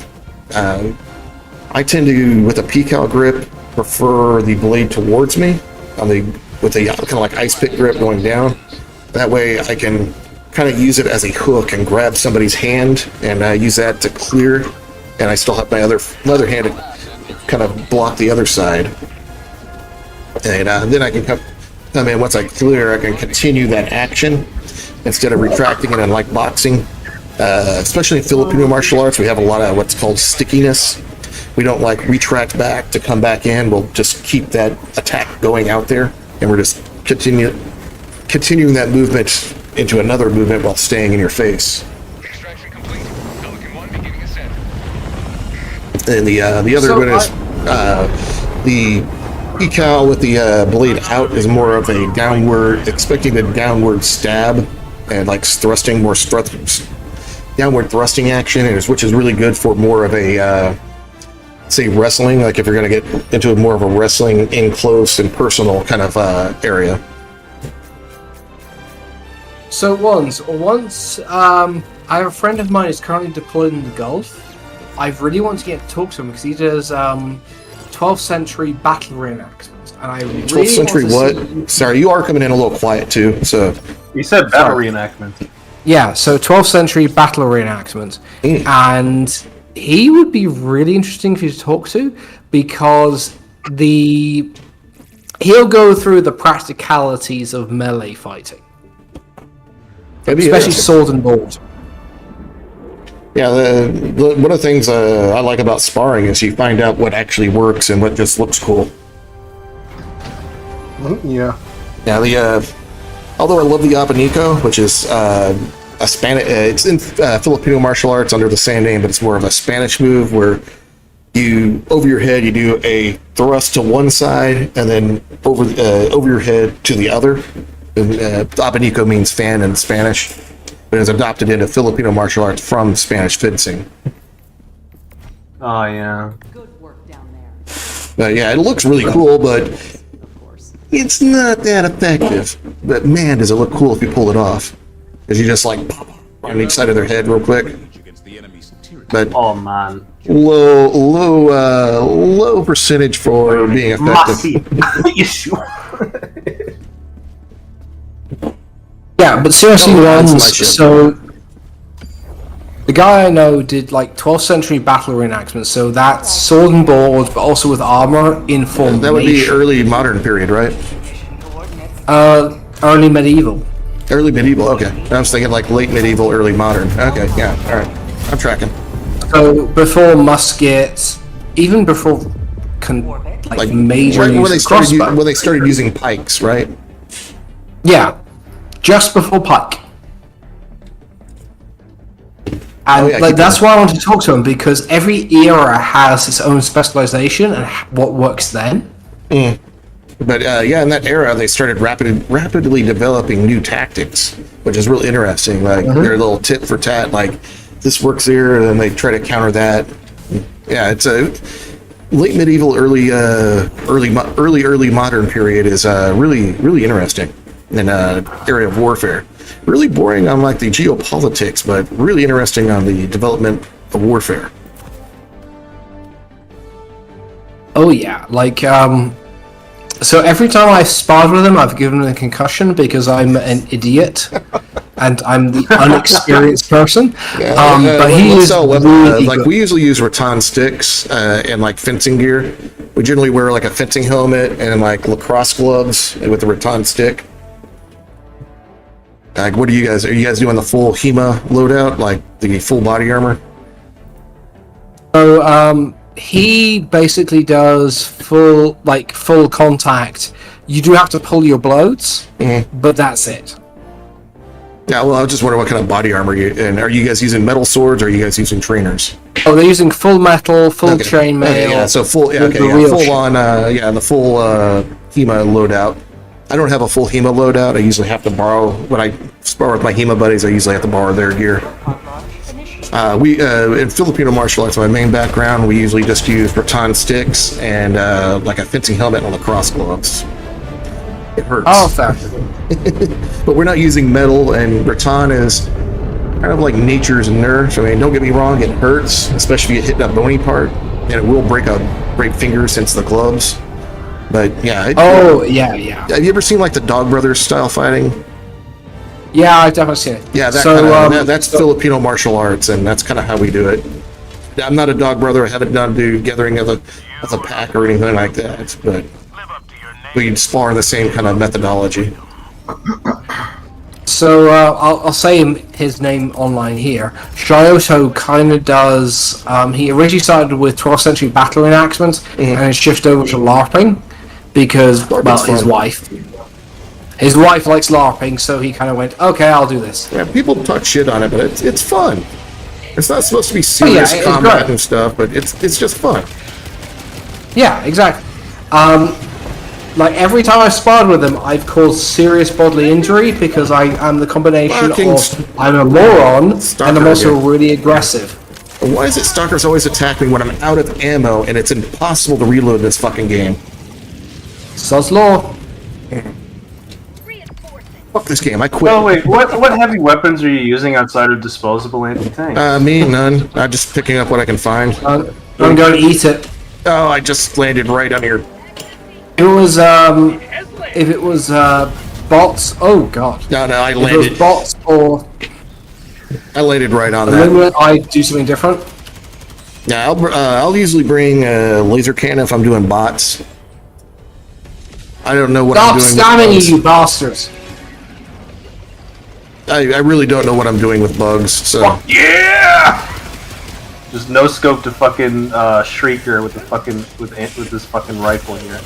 Speaker 1: I tend to, with a Pikal grip, prefer the blade towards me with the kind of like ice pick grip going down. That way I can kind of use it as a hook and grab somebody's hand and use that to clear, and I still have my other hand to kind of block the other side. And then I can come in, once I clear, I can continue that action instead of retracting it. And like boxing, especially in Filipino martial arts, we have a lot of what's called stickiness. We don't like retract back to come back in. We'll just keep that attack going out there, and we're just continuing that movement into another movement while staying in your face.
Speaker 6: Extraction complete. Pelican 1 beginning ascent.
Speaker 1: And the other one is the Pikal with the blade out is more of a downward, expecting a downward stab and like downward thrusting action, which is really good for more of a say wrestling. Like if you're going to get into more of a wrestling in close and personal kind of area.
Speaker 5: So once I have a friend of mine who's currently deployed in the Gulf. I really want to get to talk to him because he does 12th century battle reenactments, and I really
Speaker 1: 12th century
Speaker 5: want to
Speaker 1: what? Sorry, you are coming in a little quiet too. So
Speaker 11: You said battle reenactment.
Speaker 5: yeah, so 12th century battle reenactments, and he would be really interesting for you to talk to because he'll go through the practicalities of melee fighting. Especially sword and board.
Speaker 1: Yeah, one of the things I like about sparring is you find out what actually works and what just looks cool.
Speaker 5: Yeah.
Speaker 1: Yeah, although I love the abanico, which is a Spanish, it's in Filipino martial arts under the same name, but it's more of a Spanish move where you, over your head, you do a thrust to one side and then over your head to the other. Abanico means fan in Spanish, but is adopted into Filipino martial arts from Spanish fencing.
Speaker 11: Oh yeah.
Speaker 2: Good work down there.
Speaker 1: But yeah, it looks really cool, but it's not that effective. But man, does it look cool if you pull it off. Because you just like pop on each side of their head real quick. But
Speaker 11: oh man,
Speaker 1: low percentage for being effective.
Speaker 11: You sure?
Speaker 5: Yeah, but seriously,
Speaker 1: that's my
Speaker 5: ones.
Speaker 1: shit.
Speaker 5: So The guy I know did like 12th century battle reenactments, so that's sword and board, but also with armor in formation.
Speaker 1: That would be early modern period, right?
Speaker 5: Early medieval.
Speaker 1: Early medieval, okay. I was thinking like late medieval, early modern. Okay, yeah, alright. I'm tracking.
Speaker 5: So before muskets, even before like major
Speaker 1: right
Speaker 5: use
Speaker 1: when they
Speaker 5: of
Speaker 1: started
Speaker 5: crossbow.
Speaker 1: when they started using pikes, right?
Speaker 5: Yeah, just before pike. And that's why I want to talk to him, because every era has its own specialization and what works then.
Speaker 1: But yeah, in that era, they started rapidly developing new tactics, which is really interesting. Like their little tit for tat, like this works here, and then they try to counter that. Yeah, it's a late medieval, early modern period is really interesting in area of warfare. Really boring on like the geopolitics, but really interesting on the development of warfare.
Speaker 5: Oh yeah, like so every time I've sparred with him, I've given him a concussion because I'm an idiot and I'm the unexperienced person. But he is really
Speaker 1: like
Speaker 5: good.
Speaker 1: we usually use rattan sticks and like fencing gear. We generally wear like a fencing helmet and like lacrosse gloves with a rattan stick. Like, what are you guys doing the full HEMA loadout, like the full body armor?
Speaker 5: So he basically does full contact. You do have to pull your bloats, but that's it.
Speaker 1: Yeah, well, I was just wondering what kind of body armor and are you guys using metal swords or are you guys using trainers?
Speaker 5: Oh, they're using full metal, full chainmail.
Speaker 1: Okay, yeah, so full, yeah, okay, full on, the full HEMA loadout. I don't have a full HEMA loadout. I usually have to borrow, when I spar with my HEMA buddies, I usually have to borrow their gear. In Filipino martial arts, my main background, we usually just use rattan sticks and like a fencing helmet and lacrosse gloves. It hurts.
Speaker 5: Oh, fair.
Speaker 1: But we're not using metal, and rattan is kind of like nature's nerve. So, I mean, don't get me wrong, it hurts, especially if you hit that bony part, and it will break fingers since the gloves. But yeah.
Speaker 5: Yeah.
Speaker 1: Have you ever seen like the Dog Brothers style fighting?
Speaker 5: Yeah, I've definitely seen it.
Speaker 1: Yeah, that's Filipino martial arts, and that's kind of how we do it. I'm not a Dog Brother. I haven't done the gathering of a pack or anything like that, but we spar the same kind of methodology.
Speaker 5: So I'll say his name online here. Shioto kind of does. He originally started with 12th century battle reenactments and has shifted over to LARPing because his wife likes LARPing, so he kind of went, okay, I'll do this.
Speaker 1: Yeah, people talk shit on it, but it's fun. It's not supposed to be serious combat and stuff, but it's just fun.
Speaker 5: Yeah, exactly. Like every time I've sparred with him, I've caused serious bodily injury because I am the combination of I'm a moron and I'm also really aggressive.
Speaker 1: Why is it stalkers always attack me when I'm out of ammo and it's impossible to reload this fucking game?
Speaker 5: Sod's law.
Speaker 1: Fuck this game, I quit.
Speaker 11: Oh wait, what heavy weapons are you using outside of disposable anti-tank?
Speaker 1: Me, none. I'm just picking up what I can find.
Speaker 5: I'm going to eat it.
Speaker 1: Oh, I just landed right on your...
Speaker 5: If it was bots, oh god.
Speaker 1: No, I landed.
Speaker 5: If it was bots or...
Speaker 1: I landed right on
Speaker 5: that. I do something different.
Speaker 1: Yeah, I'll usually bring a laser cannon if I'm doing bots. I don't know what I'm doing.
Speaker 5: Stop spamming you bastards!
Speaker 1: I really don't know what I'm doing with bugs, so...
Speaker 11: Fuck yeah! Just no scope to fucking Shrieker with the fucking with this fucking rifle here.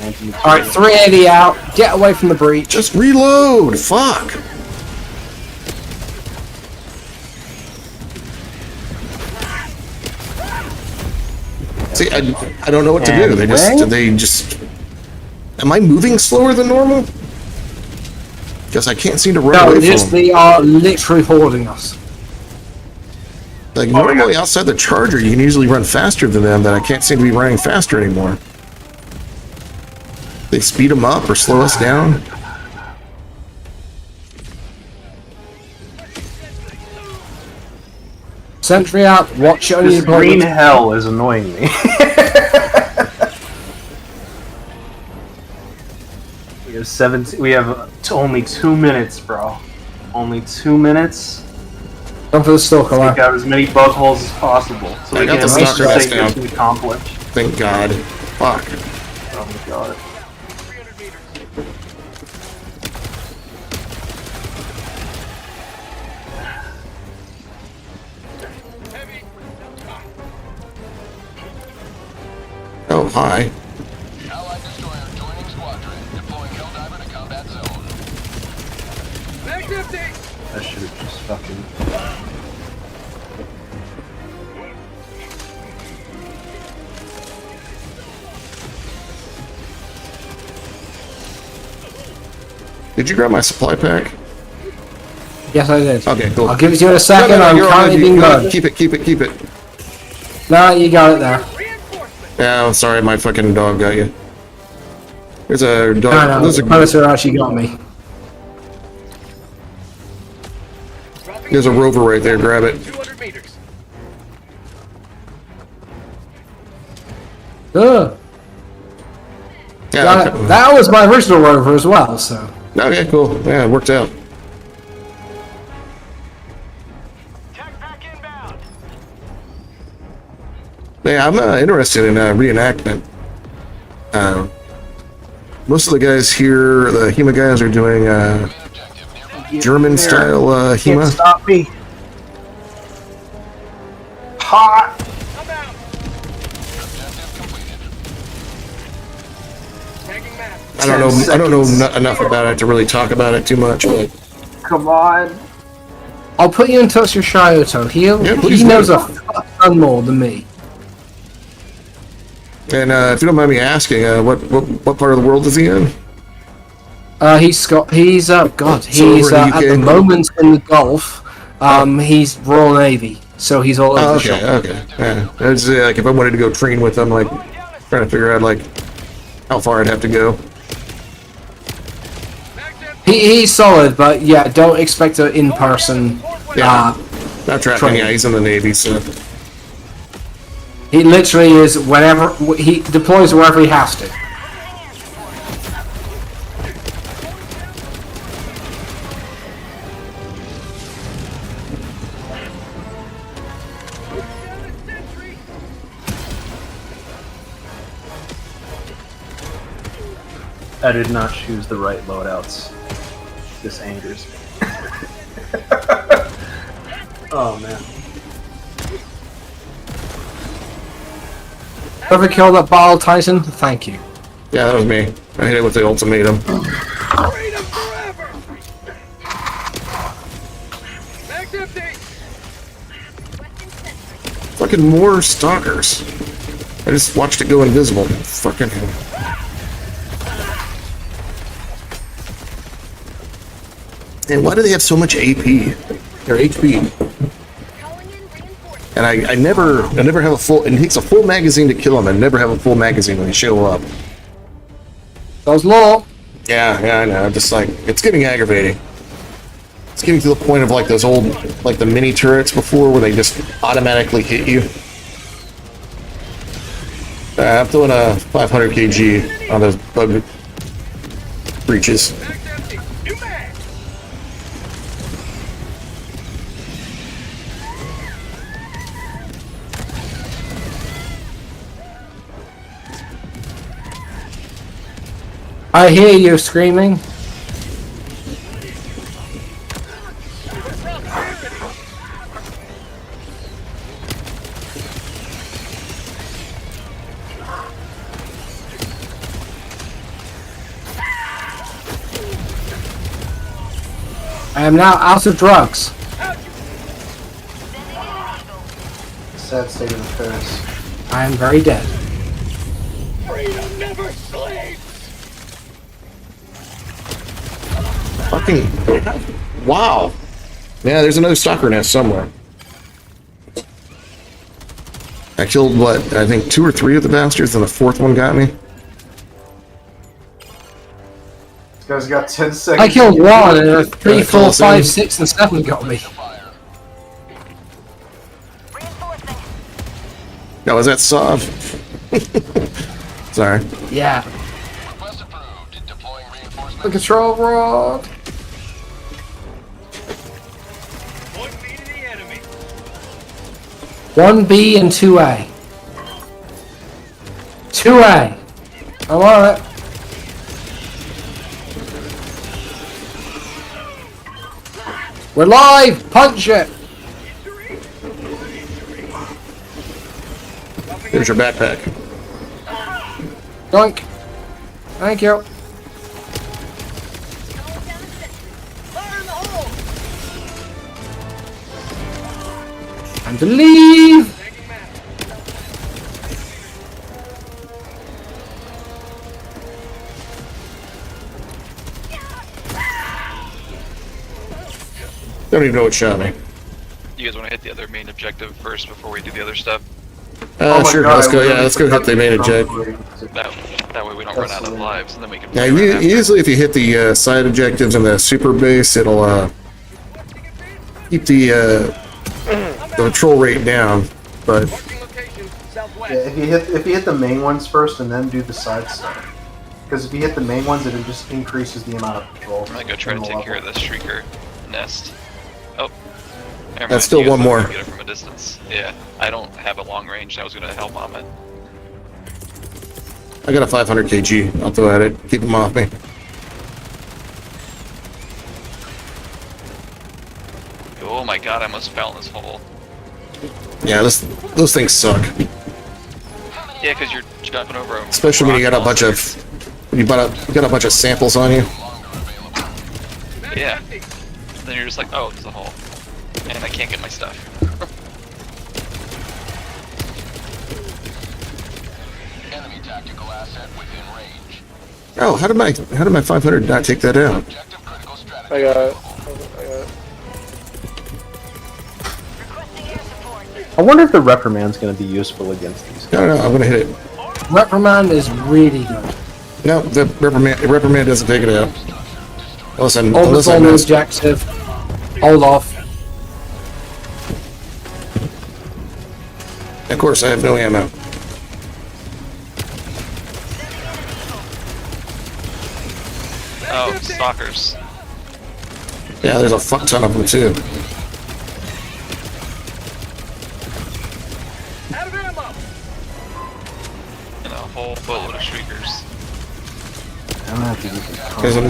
Speaker 5: Alright, 380 out. Get away from the breach.
Speaker 1: Just reload! Fuck! See, I don't know what to do. They just... Am I moving slower than normal? Because I can't seem to run away from them.
Speaker 5: They are literally holding us.
Speaker 1: Like, normally outside the charger, you can usually run faster than them, but I can't seem to be running faster anymore. They speed them up or slow us down.
Speaker 5: Sentry out, watch it on
Speaker 11: this green hell is annoying me. We have 17. We have only 2 minutes, bro. Only 2 minutes.
Speaker 5: Go for the stalker.
Speaker 11: Take out as many bug holes as possible, so
Speaker 1: I
Speaker 11: we
Speaker 1: got
Speaker 11: can
Speaker 1: the
Speaker 11: at least
Speaker 1: stalker
Speaker 11: say
Speaker 1: down.
Speaker 11: mission accomplished.
Speaker 1: Thank God. Fuck.
Speaker 11: Oh my god.
Speaker 1: Oh, hi.
Speaker 7: Allied destroyer joining squadron. Deploying Helldiver to combat zone.
Speaker 6: Mag's empty!
Speaker 11: I should have just fucking.
Speaker 1: Did you grab my supply pack?
Speaker 5: Yes, I did.
Speaker 1: Okay, cool.
Speaker 5: I'll give it to you in a second. I'm
Speaker 1: you're
Speaker 5: currently
Speaker 1: already-
Speaker 5: being
Speaker 1: no,
Speaker 5: good.
Speaker 1: Keep it.
Speaker 5: No, you got it there.
Speaker 1: Yeah, I'm sorry, my fucking dog got you. There's a dog.
Speaker 5: No,
Speaker 1: There's
Speaker 5: the
Speaker 1: a,
Speaker 5: Predator actually got me.
Speaker 1: there's a rover right there. Grab it.
Speaker 6: 200 meters.
Speaker 5: Ugh.
Speaker 1: Yeah.
Speaker 5: That was my original rover as well, so.
Speaker 1: Okay, cool. Yeah, it worked out.
Speaker 7: Tech pack inbound.
Speaker 1: Yeah, I'm interested in reenactment. Most of the guys here, the HEMA guys, are doing German-style HEMA.
Speaker 11: Can't stop me. Hot.
Speaker 6: I'm out. Objective completed. Tagging map.
Speaker 1: I don't know enough about it to really talk about it too much, but
Speaker 11: Come on.
Speaker 5: I'll put you in touch with Shioto.
Speaker 1: Yeah, please
Speaker 5: He
Speaker 1: do.
Speaker 5: knows a fuck ton more than me.
Speaker 1: and if you don't mind me asking, what part of the world is he in?
Speaker 5: He's
Speaker 1: over in
Speaker 5: at
Speaker 1: the
Speaker 5: the
Speaker 1: UK?
Speaker 5: moment in the Gulf. He's Royal Navy, so he's all over
Speaker 1: Oh,
Speaker 5: the shop.
Speaker 1: okay. Yeah, it's like if I wanted to go train with him, like trying to figure out like how far I'd have to go.
Speaker 5: He's solid, but yeah, don't expect an in-person.
Speaker 1: Yeah. Not tracking.
Speaker 5: training.
Speaker 1: Yeah, he's in the Navy, so
Speaker 5: He literally is whenever he deploys wherever he has to.
Speaker 11: I did not choose the right loadouts. This angers me. Oh man.
Speaker 5: Whoever killed that Bile Titan, thank you.
Speaker 1: yeah, that was me. I hit it with the ultimatum.
Speaker 6: Freedom forever! Mag's empty!
Speaker 1: Fucking more stalkers. I just watched it go invisible. Fucking hell. And why do they have so much AP? Or HP? And I never have a full. It takes a full magazine to kill them. I never have a full magazine when they show up.
Speaker 5: Those law.
Speaker 1: Yeah, I know. I'm just like, it's getting aggravating. It's getting to the point of like those old, like the mini turrets before, where they just automatically hit you. I'm throwing a 500 kg on those bug breaches.
Speaker 6: Mag's empty! New mag!
Speaker 5: I hear you screaming. I am now out of drugs.
Speaker 11: Sad state of affairs.
Speaker 5: I am very dead.
Speaker 6: Freedom never sleeps!
Speaker 1: Fucking wow! Yeah, there's another stalker nest somewhere. I killed what? I think 2 or 3 of the bastards, and the 4th one got me.
Speaker 11: This guy's got 10 seconds.
Speaker 5: I killed one, and 3,
Speaker 1: Right,
Speaker 5: 4,
Speaker 1: close in.
Speaker 5: 5, 6, and 7 got me.
Speaker 1: Oh, was that Sav? Sorry.
Speaker 5: Yeah.
Speaker 7: Request approved. Deploying reinforcements.
Speaker 5: The control rod.
Speaker 6: Point me to the enemy.
Speaker 5: 1B and 2A. 2A. I'm on it. We're live! Punch it!
Speaker 1: Here's your backpack.
Speaker 5: Doink. Thank you. Time to leave!
Speaker 1: Don't even know what shot me.
Speaker 12: You guys want to hit the other main objective first before we do the other stuff?
Speaker 1: Sure, let's go. Yeah, let's go hit the main objective.
Speaker 12: That way we don't run out of lives, and then we can.
Speaker 1: Yeah, usually if you hit the side objectives and the super base, it'll keep the patrol rate down. But
Speaker 13: yeah, if you hit the main ones first and then do the side stuff, because if you hit the main ones, it just increases the amount of patrol.
Speaker 12: I'm gonna go try to take care of this shrieker nest. Oh, never
Speaker 1: that's
Speaker 12: mind.
Speaker 1: still
Speaker 12: You guys
Speaker 1: one
Speaker 12: let
Speaker 1: more.
Speaker 12: me get it from a distance. Yeah, I don't have a long range. I was gonna help mom it.
Speaker 1: I got a 500 kg. I'll throw at it. Keep them off me.
Speaker 12: Oh my god, I almost fell in this hole.
Speaker 1: Yeah, those things suck.
Speaker 12: Yeah, because you're jumping over them.
Speaker 1: Especially when you got a bunch of samples on you.
Speaker 12: Yeah. Then you're just like, oh, there's a hole, and I can't get my stuff.
Speaker 7: Enemy tactical asset within range.
Speaker 1: Oh, how did my 500 not take that out?
Speaker 11: I got it. I wonder if the reprimand's going to be useful against these guys.
Speaker 1: No, I'm gonna hit it.
Speaker 5: Reprimand is really good.
Speaker 1: No, the reprimand doesn't take it out. Listen,
Speaker 5: Always on the objective. Hold off.
Speaker 1: Of course, I have no ammo.
Speaker 12: Oh, stalkers.
Speaker 1: Yeah, there's a fuck ton of them too.
Speaker 12: And a whole boatload of shriekers.
Speaker 13: I'm gonna have to use it.
Speaker 1: There's a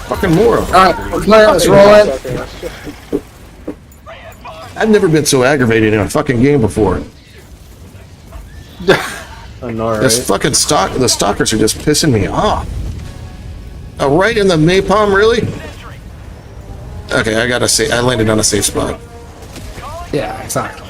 Speaker 1: fucking more of them.
Speaker 5: Alright, let's roll it.
Speaker 1: I've never been so aggravated in a fucking game before.
Speaker 11: I know, right?
Speaker 1: This fucking the stalkers are just pissing me off. Oh, right in the napalm, really? Okay, I landed on a safe spot.
Speaker 5: Yeah, exactly.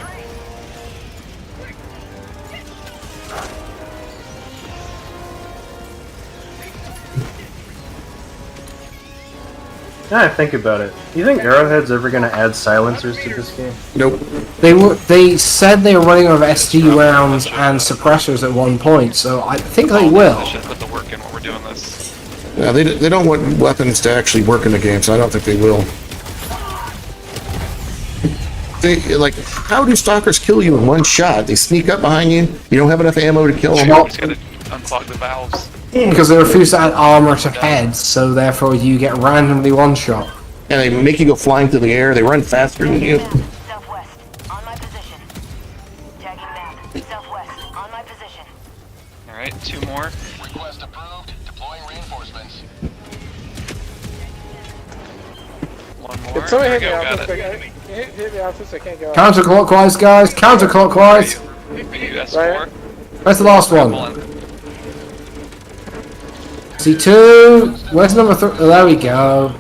Speaker 11: Now I think about it. Do you think Arrowhead's ever going to add silencers to this game?
Speaker 1: Nope.
Speaker 5: They said they were running out of SG rounds and suppressors at one point, so I think they will.
Speaker 12: I should put the work in when we're doing this.
Speaker 1: Yeah, they don't want weapons to actually work in the game, so I don't think they will. Like, how do stalkers kill you in one shot? They sneak up behind you. You don't have enough ammo to kill them.
Speaker 12: You just gotta unclog the valves.
Speaker 5: Because they refuse to add armor to heads, so therefore you get randomly one shot.
Speaker 1: And they make you go flying through the air. They run faster than you.
Speaker 8: Southwest, on my position. Tagging map. Southwest, on my position.
Speaker 12: Alright, 2 more.
Speaker 7: Request approved. Deploying reinforcements.
Speaker 12: 1 more.
Speaker 14: Can somebody hit me
Speaker 12: There
Speaker 14: off
Speaker 12: we
Speaker 14: this
Speaker 12: go,
Speaker 14: quick?
Speaker 12: got it.
Speaker 14: Hit me off this, I can't go out.
Speaker 5: Counterclockwise, guys. Counterclockwise.
Speaker 12: Are you S4?
Speaker 14: Right.
Speaker 5: Where's the last one?
Speaker 12: Pulling.
Speaker 5: C2. Where's number 3? Oh, there we go.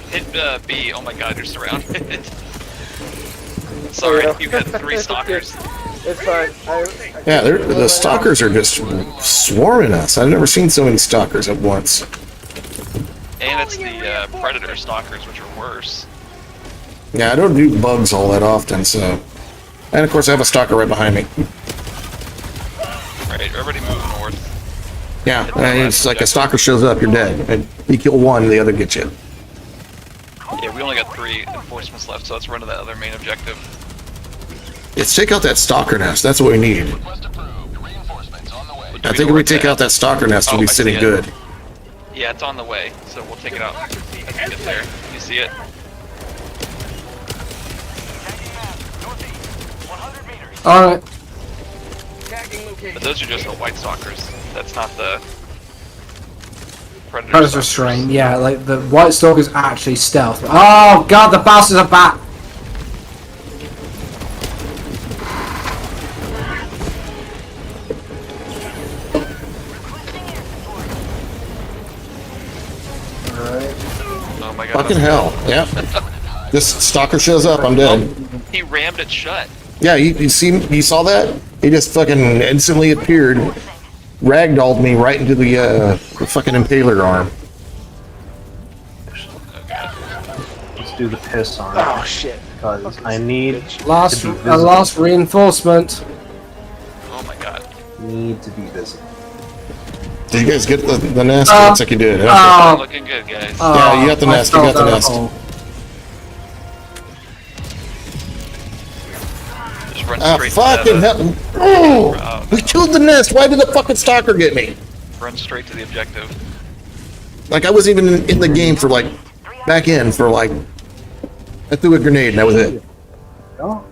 Speaker 12: Hit B. Oh my god, you're surrounded. Sorry, you had 3 stalkers.
Speaker 14: It's fine.
Speaker 1: Yeah, the stalkers are just swarming us. I've never seen so many stalkers at once.
Speaker 12: And it's the predator stalkers, which are worse.
Speaker 1: Yeah, I don't do bugs all that often, so... And of course I have a stalker right behind me.
Speaker 12: Right, everybody move north.
Speaker 1: Yeah, and it's like a stalker shows up, you're dead. And you kill one, the other gets you.
Speaker 12: Yeah, we only got 3 enforcements left, so let's run to that other main objective.
Speaker 1: Let's take out that stalker nest, that's what we need. I think if we take out that stalker nest, we'll be sitting good.
Speaker 12: Yeah, it's on the way, so we'll take it out as we get there. You see it?
Speaker 5: Alright.
Speaker 6: Tagging location.
Speaker 12: But those are just the White Stalkers. That's not the
Speaker 5: Predator strain, yeah, like the White Stalker's actually stealth. Oh god, the bastards are back!
Speaker 12: Oh my god.
Speaker 1: Fucking hell. Yeah. This stalker shows up, I'm dead.
Speaker 12: He rammed it shut.
Speaker 1: Yeah, you saw that? He just fucking instantly appeared, ragdolled me right into the fucking impaler arm.
Speaker 11: Let's do the piss on.
Speaker 14: Oh shit.
Speaker 11: Because I need
Speaker 5: last reinforcement.
Speaker 12: Oh my god.
Speaker 11: Need to be visible.
Speaker 1: Did you guys get the nest? Looks like you did. Okay.
Speaker 12: Looking good, guys.
Speaker 1: Yeah, you got the nest. You got the nest.
Speaker 12: Just run
Speaker 1: Ah,
Speaker 12: straight
Speaker 1: fucking
Speaker 12: to
Speaker 1: hell. Oh! We killed the nest. Why did the fucking stalker get me?
Speaker 12: Run straight to the objective.
Speaker 1: Like, I wasn't even in the game for, like, back in for, like, I threw a grenade and that was it.
Speaker 11: Oh.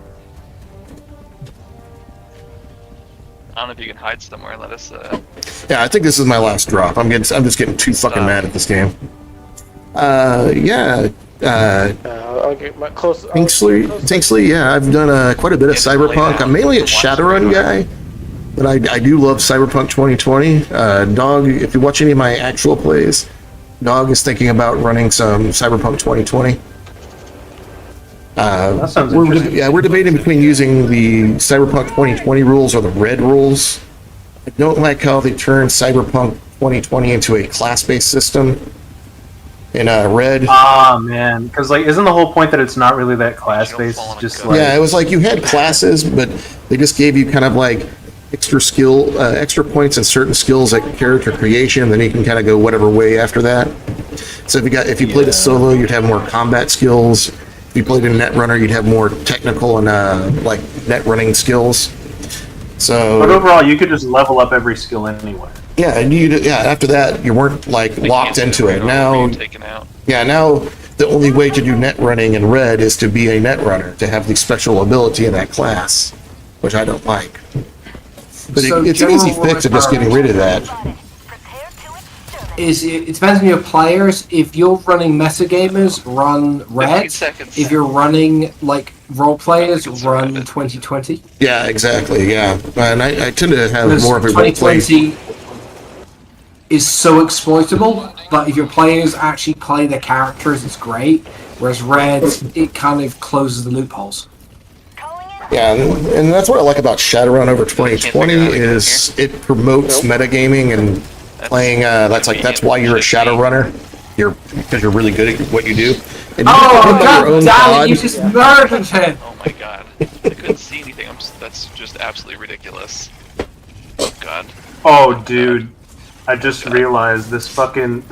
Speaker 12: I don't know if you can hide somewhere and let us.
Speaker 1: Yeah, I think this is my last drop. I'm just getting too fucking mad at this game. Yeah.
Speaker 14: I'll get my close.
Speaker 1: Thankfully, yeah, I've done quite a bit of Cyberpunk. I'm mainly a Shadowrun guy, but I do love Cyberpunk 2020. Dog, if you watch any of my actual plays, Dog is thinking about running some Cyberpunk 2020.
Speaker 11: That sounds interesting.
Speaker 1: We're debating between using the Cyberpunk 2020 rules or the red rules. I don't like how they turned Cyberpunk 2020 into a class-based system in red.
Speaker 11: Ah man, because like, isn't the whole point that it's not really that class-based? It's just like
Speaker 1: Yeah, it was like you had classes, but they just gave you kind of like extra points in certain skills like character creation. Then you can kind of go whatever way after that. So if you played a solo, you'd have more combat skills. If you played a netrunner, you'd have more technical and like net running skills. So,
Speaker 11: but overall, you could just level up every skill anyway.
Speaker 1: Yeah, and after that, you weren't like locked into it. Now, now the only way to do net running in red is to be a netrunner, to have the special ability in that class, which I don't like. But
Speaker 5: So
Speaker 1: it's an easy fix of just getting rid of that.
Speaker 5: It depends on your players. If you're running metagamers, run red. If you're running like role players, run 2020.
Speaker 1: Yeah, exactly. Yeah, and I tend to have
Speaker 5: Because
Speaker 1: more of a role play.
Speaker 5: 2020 is so exploitable, but if your players actually play their characters, it's great. Whereas red, it kind of closes the loopholes.
Speaker 1: Yeah, and that's what I like about Shadowrun over 2020 is it promotes metagaming and playing. That's why you're a Shadowrunner. Because you're really good at what you do. And you
Speaker 5: God damn it! You just murdered him.
Speaker 12: Oh my god. I couldn't see anything. That's just absolutely ridiculous. Oh god.
Speaker 11: Oh dude, I just realized the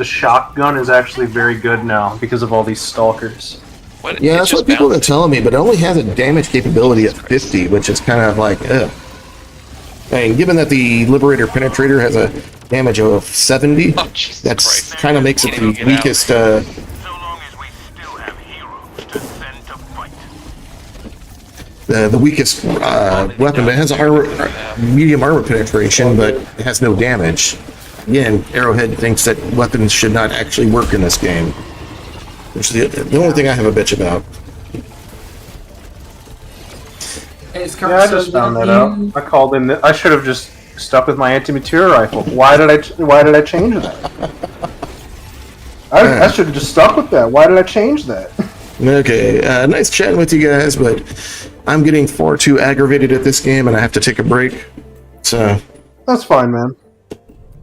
Speaker 11: shotgun is actually very good now because of all these stalkers.
Speaker 1: Yeah, that's what people have been telling me, but it only has a damage capability at 50, which is kind of like, ugh. And given that the Liberator Penetrator has a damage of 70, that's kind of makes it the weakest. The weakest weapon, but it has a medium armor penetration, but it has no damage. Again, Arrowhead thinks that weapons should not actually work in this game. Which is the only thing I have a bitch about.
Speaker 11: Yeah, I just found that out. I called in. I should have just stuck with my anti-material rifle. Why did I change that? I should have just stuck with that. Why did I change that?
Speaker 1: Okay, nice chatting with you guys, but I'm getting far too aggravated at this game, and I have to take a break. So
Speaker 11: that's fine, man.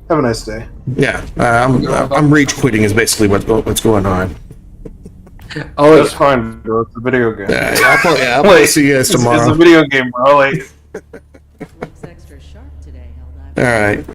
Speaker 11: Have a nice day.
Speaker 1: Yeah, I'm rage quitting is basically what's going on.
Speaker 11: Oh, that's fine, bro. It's a video game.
Speaker 1: Yeah, I'll probably see you guys tomorrow.
Speaker 11: It's a video game, bro. Like.
Speaker 2: Looks extra sharp today, Helldivers.
Speaker 1: All right.